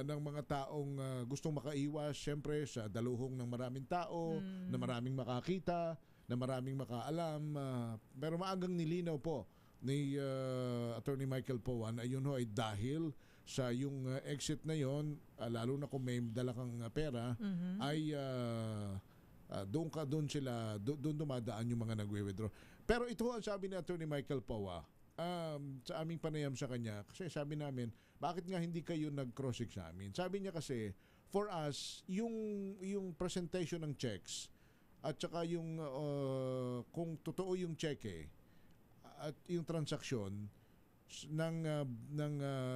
ng mga taong gustong makaiwas, syempre, sa daluhong ng maraming tao, na maraming makakita, na maraming makaalam. Pero maagang nilinaw po ni Attorney Michael Powan, ayun ho ay dahil sa yung exit na yon, lalo na kung may dala kang pera, ay doon dumadaan yung mga nagwe-withdraw. Pero ito ang sabi ni Attorney Michael Powa, sa aming panayam sa kanya, kasi sabi namin, bakit nga hindi kayo nag-cross-examine? Sabi niya kasi, for us, yung presentation ng checks, at saka yung kung totoo yung cheque, at yung transaksyon ng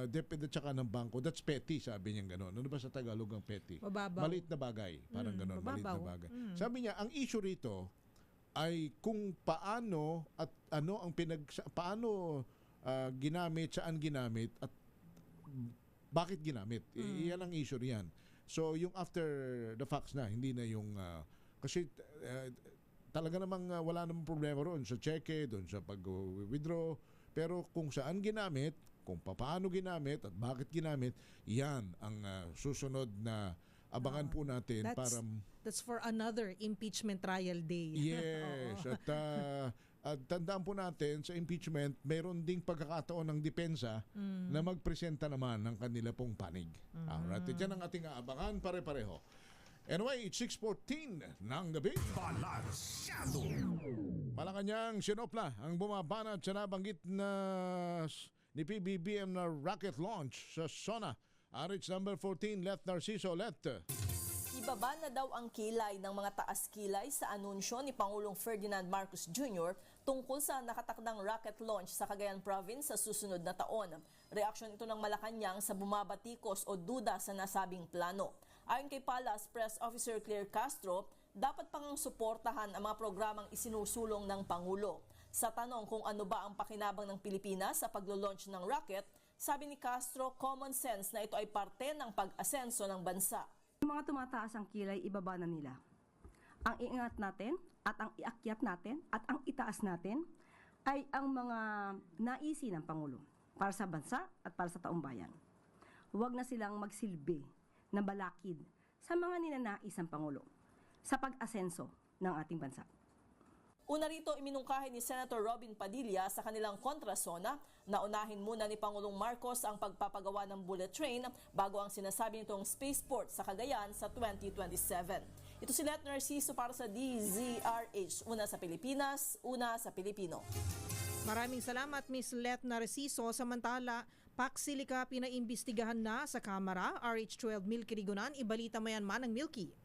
DepEd at saka ng bangko, that's petty, sabi niya gano'n. Ano ba sa Tagalog ang petty? Mababaw. Maliit na bagay, parang gano'n, maliit na bagay. Mm. Sabi niya, ang issue rito ay kung paano at ano ang paano ginamit, saan ginamit at bakit ginamit. Iyan ang issue riyan. So yung after the facts na, hindi na yung kasi talaga namang wala namang problema roon sa cheque, doon sa pag-withdraw. Pero kung saan ginamit, kung paano ginamit at bakit ginamit, yan ang susunod na abangan po natin para... That's for another impeachment trial day. Yes. At tandaan po natin, sa impeachment, mayroon ding pagkakataon ng depensa na magpresenta naman ng kanila pong panig. Alright, yan ang ating aabangan pare-pareho. Anyway, it's 6:14 ng gabi. Balansyado. Malacanang Sinopla ang bumabanat sa nabanggit na ni PBBM na rocket launch sa SONA. RH number 14, Let Narciso, Let. Ibaba na daw ang kilay ng mga taas-kilay sa anunsyo ni Pangulong Ferdinand Marcos Jr. tungkol sa nakatakdang rocket launch sa Cagayan Province sa susunod na taon. Reaksyon ito ng Malacanang sa bumabatikos o duda sa nasabing plano. Ayon kay Palace Press Officer Claire Castro, dapat pang suportahan ang mga programang isinusulong ng Pangulo. Sa tanong kung ano ba ang pakinabang ng Pilipinas sa paglo-launch ng rocket, sabi ni Castro, common sense na ito ay parte ng pag-asenso ng bansa. Yung mga tumataas ang kilay, ibaba na nila. Ang iingat natin at ang iakyat natin at ang itaas natin ay ang mga naisi ng Pangulo para sa bansa at para sa taong bayan. Huwag na silang magsilbi na balakid sa mga ninanais ng Pangulo sa pag-asenso ng ating bansa. Una rito, iminungkahi ni Senator Robin Padilla sa kanilang kontrasona na unahin muna ni Pangulong Marcos ang pagpapagawa ng bullet train bago ang sinasabi nitong spaceport sa Cagayan sa 2027. Ito si Let Narciso para sa DZRH. Una sa Pilipinas, una sa Pilipino. Maraming salamat, Miss Let Narciso. Samantala, Paksilica pinaimbestigahan na sa Kamara. RH12 Milky Rigonan, ibalita mo yan man ng Milky.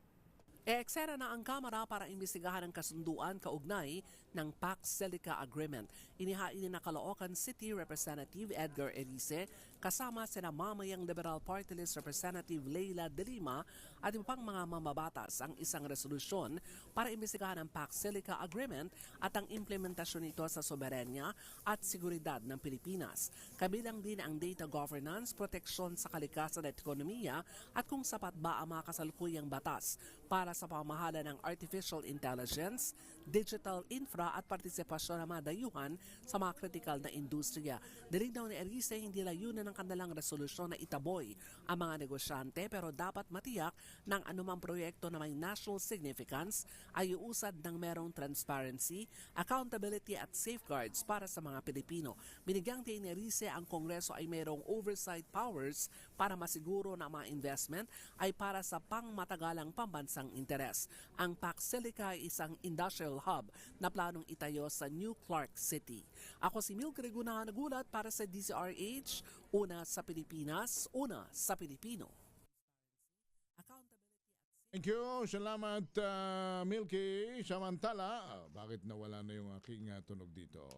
Eksena na ang Kamara para imbestigahan ang kasunduan kaugnay ng Pax Silica Agreement. Inihain ni Caloocan City Representative Edgar Elise kasama sina mamayang Liberal Party List Representative Leila De Lima at iba pang mga mamabatas ang isang resolusyon para imbestigahan ang Pax-Silica Agreement at ang implementasyon nito sa soberanya at seguridad ng Pilipinas. Kabilang din ang data governance, proteksyon sa kalikasan at ekonomiya at kung sapat ba ang mga kasalukuyang batas para sa pamahala ng artificial intelligence, digital infra at partisipasyon ng mga dayuhan sa mga kritikal na industriya. Nilinaw ni Erice hindi layunan ng kanilang resolusyon na itaboy ang mga negosyante pero dapat matiyak ng anumang proyekto na may national significance ay uusad ng merong transparency, accountability at safeguards para sa mga Pilipino. Binigyang din ni Erice ang Kongreso ay merong oversight powers para masiguro na mga investment ay para sa pangmatagalang pambansang interes. Ang Pax-Silica ay isang industrial hub na planong itayo sa New Clark City. Ako si Milk Reguna, nagulat para sa DZRH, una sa Pilipinas, una sa Pilipino. Thank you. Salamat, Milky. Samantala, bakit nawala na yung aking tunog dito?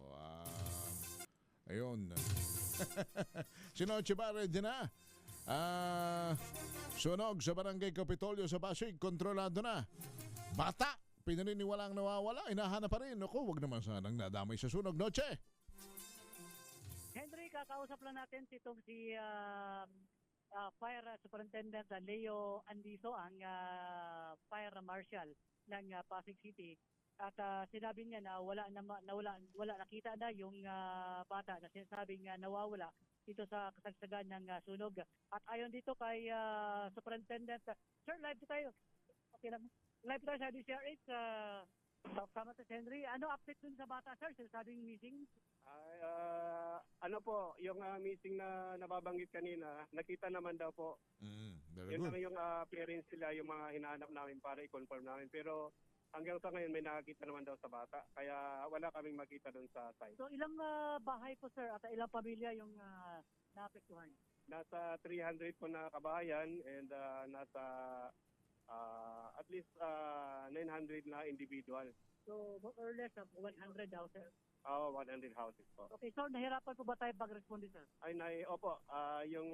Ayun. Si Noche Barre din na. Sunog sa Barangay Kapitolyo sa Pasig, kontrolado na. Bata, pinaniniwalang nawawala, hinahanap pa rin. Naku, wag naman sanang nadamay sa sunog. Noche! Henry, kakausap lang natin si Fire Superintendent Leo Andiso, ang Fire Marshal ng Pasig City. At sinabi niya na wala nakita na yung bata na sinasabing nawawala dito sa kasagsagan ng sunog. At ayon dito kay Superintendent, sir, live tayo. Okay lang. Live tayo sa DCRH. Kasama si Henry. Ano update dun sa bata, sir? Sinasabing missing? Ano po, yung missing na nababanggit kanina, nakita naman daw po. Yun naman yung appearance nila, yung mga hinahanap namin para i-confirm namin. Pero hanggang sa ngayon may nakakita naman daw sa bata. Kaya wala kaming makita doon sa site. So ilang bahay po, sir, at ilang pamilya yung naapektuhan? Nasa 300 po na kabahayan and nasa at least 900 na individual. So more or less 100 houses? 100 houses po. Okay, so nahirapan po ba tayo pag-responde, sir? Opo. Yung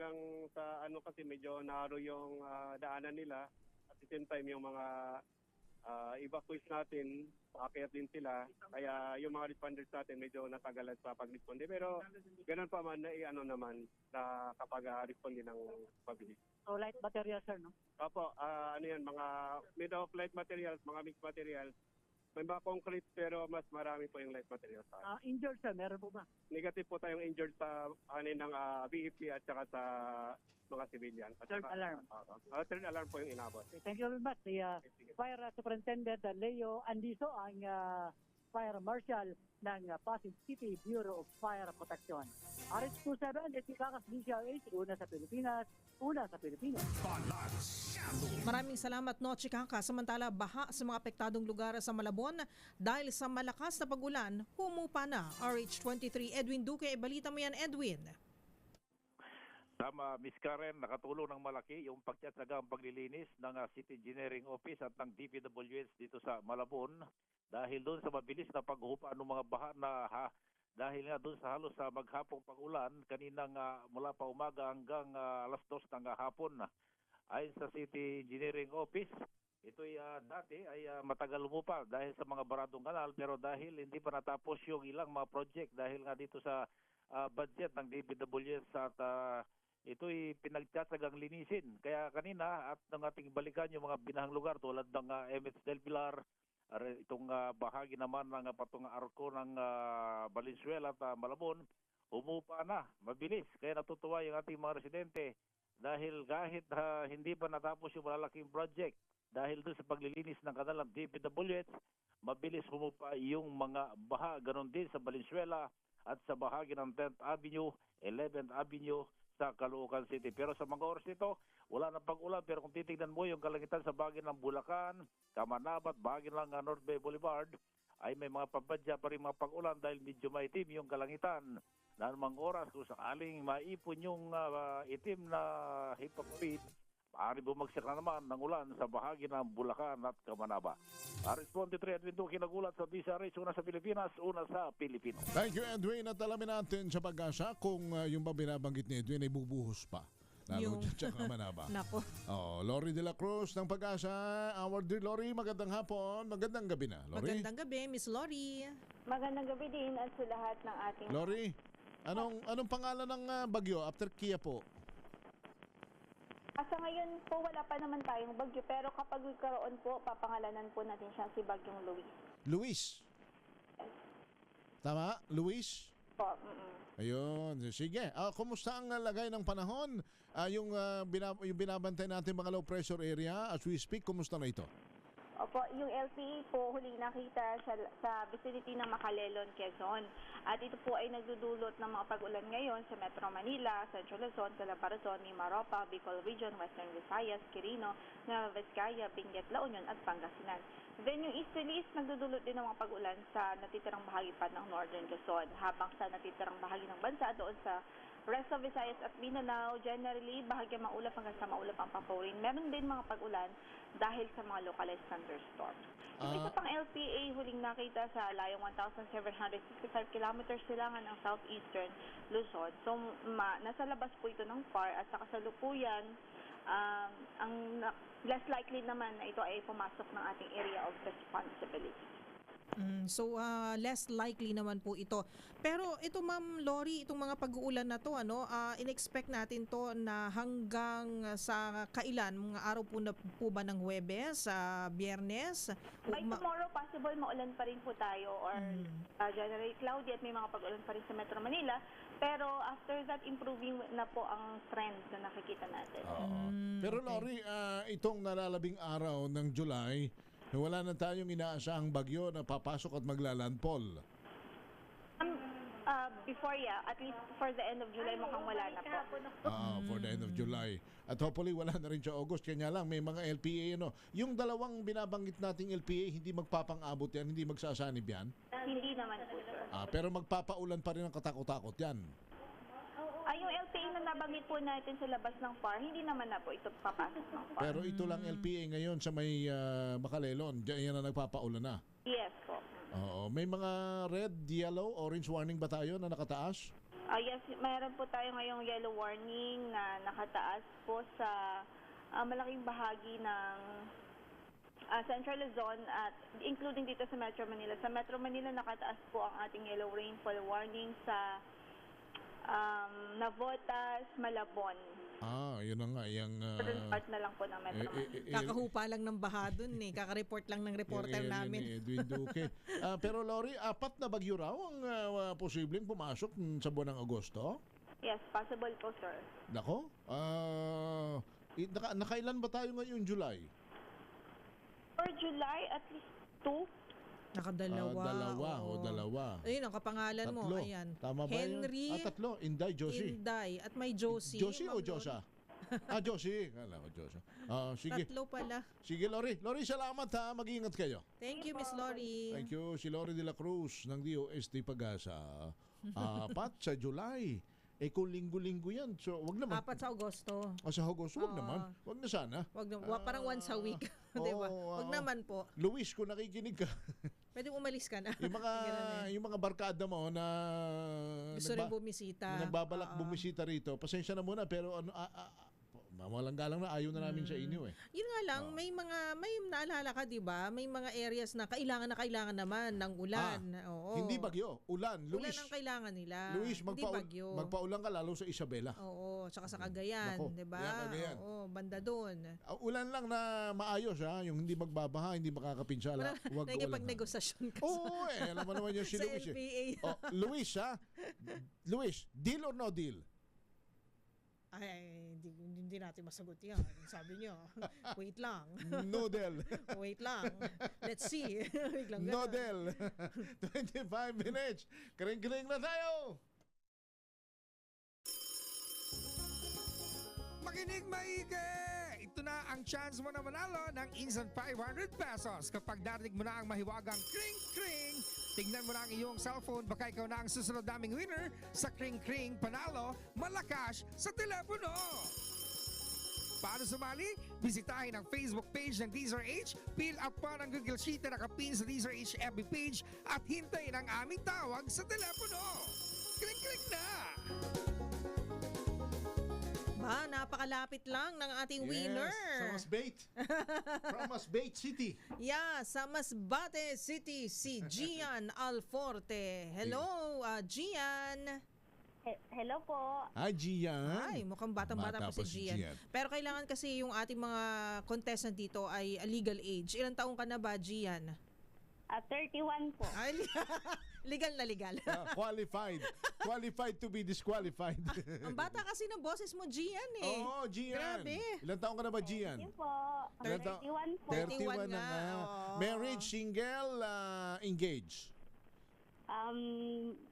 sa ano kasi medyo narrow yung daanan nila. At the same time yung mga evacuees natin, aakyat din sila. Kaya yung mga responders natin medyo natagalan sa pag-responde. Pero ganun pa man, naman na kapag responde ng pabilis. So light materials, sir, no? Opo, mga made of light materials, mga mixed materials. May mga concrete pero mas marami po yung light materials. Injured, sir, meron po ba? Negative po tayong injured sa ng BEP at saka sa mga civilian. Third alarm. Third alarm po yung inabot. Okay, thank you very much. Si Fire Superintendent Leo Andiso, ang Fire Marshal ng Pasig City Bureau of Fire Protection. RH27, Kakas DCRH, una sa Pilipinas, una sa Pilipino. Maraming salamat, Noche Kaka. Samantala, baha sa mga apektadong lugar sa Malabon dahil sa malakas na pag-ulan, humupa na. RH23, Edwin Duque. Balita mo yan, Edwin. Tama, Miss Karen, nakatulong ng malaki yung pagtsatsagang paglilinis ng City Engineering Office at ng DPWH dito sa Malabon dahil doon sa mabilis na paghupa ng mga baha na dahil nga doon sa halos sa maghapong pag-ulan kaninang mula pa umaga hanggang alas 2 ng hapon. Ayon sa City Engineering Office, ito'y dati ay matagal umupa dahil sa mga baradong kanal pero dahil hindi pa natapos yung ilang mga project dahil nga dito sa budget ng DPWH at ito'y pinagtsatsagang linisin. Kaya kanina at ng ating balikan yung mga binahang lugar tulad ng MH Del Pilar, itong bahagi naman ng patong arko ng Valenzuela at Malabon, umupa na, mabilis. Kaya natutuwa yung ating mga residente dahil kahit hindi pa natapos yung malalaking project, dahil doon sa paglilinis ng kanilang DPWH, mabilis humupa yung mga baha. Ganon din sa Valenzuela at sa bahagi ng 10th Avenue, 11th Avenue sa Caloocan City. Pero sa mga oras nito, wala na pag-ulan. Pero kung titignan mo yung kalangitan sa bahagi ng Bulacan, Kamanabat, bahagi ng North Bay Boulevard, ay may mga pabadya pa rin mga pag-ulan dahil medyo maitim yung kalangitan. Na anumang oras kung sakaling maipon yung itim na hypocrite, maaari bumagsak na naman ng ulan sa bahagi ng Bulacan at Camanaba. Responde 3 Edwin Duque nagulat sa DZRH, una sa Pilipinas, una sa Pilipino. Thank you, Edwin. At alamin natin sa Pag-asa kung yung ba binabanggit ni Edwin ay bubuhos pa. Lalo dyan sa Camanaba. Nako. Lori de la Cruz ng Pag-asa. Our dear Lori, magandang hapon. Magandang gabi na. Lori? Magandang gabi, Miss Lori. Magandang gabi din at sa lahat ng ating... Lori, anong pangalan ng bagyo after Kia po? Sa ngayon po, wala pa naman tayong bagyo, pero kapag magkaroon po, papangalanan po natin siya si Bagyong Luis. Luis? Tama? Luis? Po, Ayun. Sige. Kumusta ang lagay ng panahon? Yung binabantay natin mga low pressure area as we speak, kumusta na ito? Opo, yung LPA po huling nakita sa vicinity ng Macalelon, Quezon. At ito po ay nagdudulot ng mga pag-ulan ngayon sa Metro Manila, Central Luzon, Calabarzon, Mimaropa, Bicol Region, Western Visayas, Quirino, Nueva Vizcaya, Benguet, La Union at Pangasinan. Then yung easterlies nagdudulot din ng mga pag-ulan sa natitirang bahagi pa ng Northern Luzon, habang sa natitirang bahagi ng bansa doon sa rest of Visayas at Mindanao, generally bahagyang maulap hanggang sa maulap ang paporin. Meron din mga pag-ulan dahil sa mga localized thunderstorms. Yung isa pang LPA huling nakita sa layong 1,765 kilometers silangan ng southeastern Luzon. So nasa labas po ito ng FAR at sa kasalukuyan, ang less likely naman na ito ay pumasok ng ating area of responsibility. So less likely naman po ito. Pero ito Ma'am Lori, itong mga pag-uulan na to, in-expect natin to na hanggang sa kailan, mga araw po ba ng Huwebes, Biyernes? By tomorrow possible maulan pa rin po tayo or generally cloudy at may mga pag-ulan pa rin sa Metro Manila. Pero after that, improving na po ang trend na nakikita natin. Pero Lori, itong nalalabing araw ng July, wala na tayong inaasahang bagyo na papasok at maglalandfall. Before, at least for the end of July, mukhang wala na po. For the end of July. At hopefully wala na rin sa August. Kanya lang, may mga LPA, Yung dalawang binabanggit nating LPA, hindi magpapang-abot yan, hindi magsasanib yan? Hindi naman po, sir. Pero magpapaulan pa rin ang katakot-takot yan. Yung LPA na nabanggit po natin sa labas ng FAR, hindi naman na po ito papasok ng FAR. Pero ito lang LPA ngayon sa may Macalelon, diyan na nagpapaulan na. Yes po. Oo. May mga red, yellow, orange warning ba tayo na nakataas? Yes, mayroon po tayo ngayong yellow warning na nakataas po sa malaking bahagi ng Central Luzon at including dito sa Metro Manila. Sa Metro Manila nakataas po ang ating yellow rainfall warning sa Navotas, Malabon. Yun na nga. Part na lang po ng Metro Manila. Kakahupa lang ng baha dun Kaka-report lang ng reporter namin. Edwin Duque. Pero Lori, 4 na bagyo raw ang posibleng pumasok sa buwan ng Agosto? Yes, possible po, sir. Nako? Nakailan ba tayo ngayong July? For July, at least 2. Nakadalawa. Dalawa. Ayun, ang kapangalan mo. Tatlo. Ayan. Tama ba Henry. tatlo. Inday, Josie. Inday. At may Josie. Josie o Josa? Josie. Kala ko Josa. Sige. Tatlo pala. Sige, Lori. Lori, salamat ha. Mag-iingat kayo. Thank you, Miss Lori. Thank you. Si Lori de la Cruz ng DOST Pag-asa. 4 sa July. Kung linggo-linggo yan, so wag naman. 4 sa Agosto. Sa Agosto, wag naman. Wag na sana. Wag na, parang once a week. Diba? Wag naman po. Luis, kung nakikinig ka. Pwede umalis ka na. Yung mga barkada mo na gusto rin bumisita. Nagbabalak bumisita rito. Pasensya na muna, pero walang galang na ayaw na namin sa inyo Yun nga lang, may naalala ka, di ba? May mga areas na kailangan naman ng ulan. Oo. Hindi bagyo, ulan. Ulan ang kailangan nila. Luis, hindi bagyo. magpaulan ka lalo sa Isabela. Oo, tsaka sa Cagayan, di ba? Cagayan. Oo, banda doon. Ulan lang na maayos yung hindi magbabaha, hindi makakapinsala. Huwag ulan. Nagkipag-negosasyon ka Oo, alam mo naman yung si sa Luis. LPA. Luis, Luis, deal or no deal? Hindi natin masagot yan. Sabi niyo, wait lang. Nodel. Wait lang. Let's see. Nodel. 25 minutes. Kring-kring na tayo. Makinig maigi! Ito na ang chance mo na manalo ng instant 500 pesos kapag narinig mo na ang mahiwagang kring-kring. Tingnan mo na ang iyong cellphone, baka ikaw na ang susunod naming winner sa Kring Kring Panalo Malakas sa telepono. Paano sumali? Bisitahin ang Facebook page ng DZRH, fill out pa ng Google Sheet na nakapin sa DZRH FB page at hintayin ang aming tawag sa telepono. Klik-klik na! Ba, napakalapit lang ng ating winner. Sa Masbate. From Masbate City. Yeah, sa Masbate City, si Gian Alforte. Hello, Gian. Hello po. Hi, Gian. Ay, mukhang batang-bata pa si Gian. Pero kailangan kasi yung ating mga contestant dito ay legal age. Ilang taong ka na ba, Gian? 31 po. Ay, legal na legal. Qualified. Qualified to be disqualified. Ang bata kasi ng boses mo, Gian eh. Oo, Gian. Grabe. Ilang taong ka na ba, Gian? Yun po. Ilang taong? 31 po. 31 na nga. Marriage, single, engaged?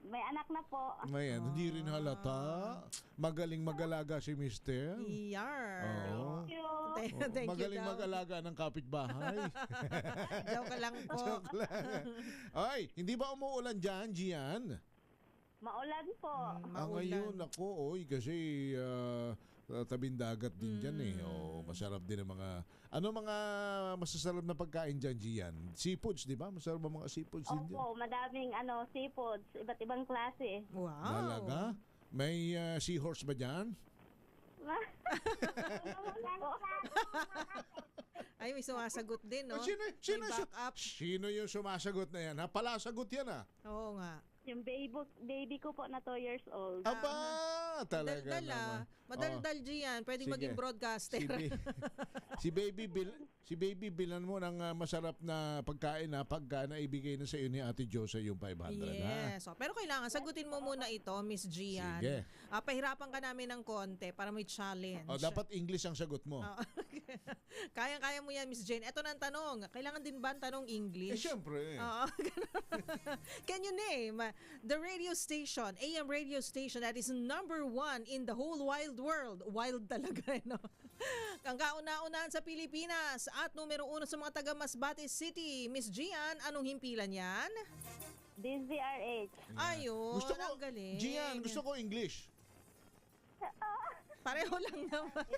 May anak na po. May hindi rin halata. Magaling mag-alaga si Mister. Yar. Oo. Thank you Magaling daw. mag-alaga ng kapitbahay. Joke lang po. Joke lang. Ay, hindi ba umuulan dyan, Gian? Maulan po. Ngayon, ako, kasi tabing dagat din dyan eh. Masarap din ang mga, mga masasarap na pagkain dyan, Gian? Seafoods, di ba? Masarap ang mga seafoods din dyan. Opo, madaming seafoods, iba't ibang klase. Wow. Talaga? May seahorse ba dyan? Ay, may sumasagot din, no? Sino yung sumasagot na yan? Palasagot yan Oo nga. Yung baby ko po na 2 years old. Aba, talaga naman. Madaldal Gian, pwedeng maging broadcaster. Si Baby bilan mo ng masarap na pagkain na pagka naibigay na sa iyo ni Ate Josa yung 500. Yes. Pero kailangan sagutin mo muna ito, Miss Gian. Sige. Pahirapan ka namin ng konti para may challenge. Dapat English ang sagot mo. Kayang-kaya mo yan, Miss Jane. Ito na ang tanong. Kailangan din ba ang tanong English? Siyempre. Can you name the radio station, AM radio station that is number 1 in the whole wide world? Wild talaga, no? Ang kauna-unahan sa Pilipinas at numero 1 sa mga taga Masbate City. Miss Gian, anong himpilan yan? DZRH. Ayun, ang galing. Gian, gusto ko English. Pareho lang naman.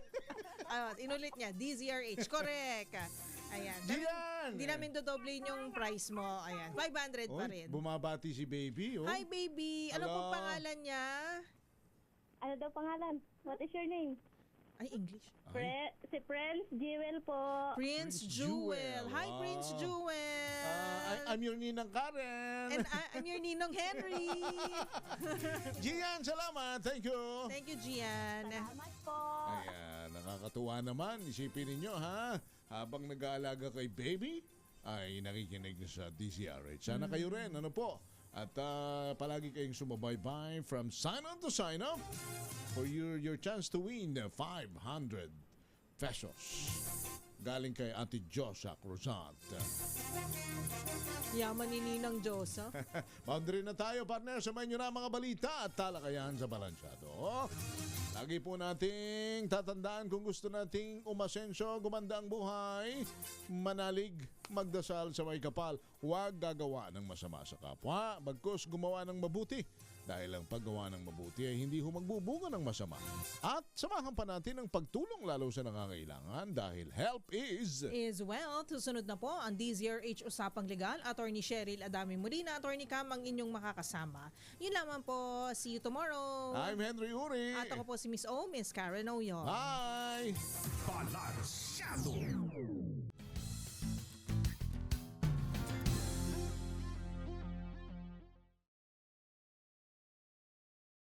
Inulit niya, DZRH. Correct. Ayan. Gian! Hindi namin dodoblin yung price mo. Ayan. 500 pa rin. Bumabati si Baby. Hi, Baby. Ano pong pangalan niya? Ano daw pangalan? What is your name? Ay, English. Si Prince Jewel po. Prince Jewel. Hi, Prince Jewel. I'm your Ninang Karen. And I'm your Ninong Henry. Gian, salamat. Thank you. Thank you, Gian. Salamat po. Ayan, nakakatuwa naman. Isipin ninyo, ha? Habang nag-aalaga kay Baby, ay nakikinig na sa DZRH. Sana kayo rin, ano po? At palagi kayong sumabaybay from sign on to sign up for your chance to win 500 pesos. Galing kay Ate Josa Cruzat. Yaman ni Ninang Josa. Boundary na tayo, partner. Samayin nyo na mga balita at talakayan sa Balansyado. Lagi po nating tatandaan kung gusto nating umasenso, gumanda ang buhay, manalig, magdasal sa may kapal, huwag gagawa ng masama sa kapwa, bagkus gumawa ng mabuti. Dahil ang paggawa ng mabuti ay hindi magbubunga ng masama. At samahan pa natin ang pagtulong lalo sa nangangailangan dahil help is wealth. Susunod na po ang DZRH Usapang Legal. Attorney Cheryl Adami Molina, Attorney Cam ang inyong makakasama. Yun lamang po. See you tomorrow. I'm Henry Uri. At ako po si Miss O, Miss Karen Oyo. Bye! Balance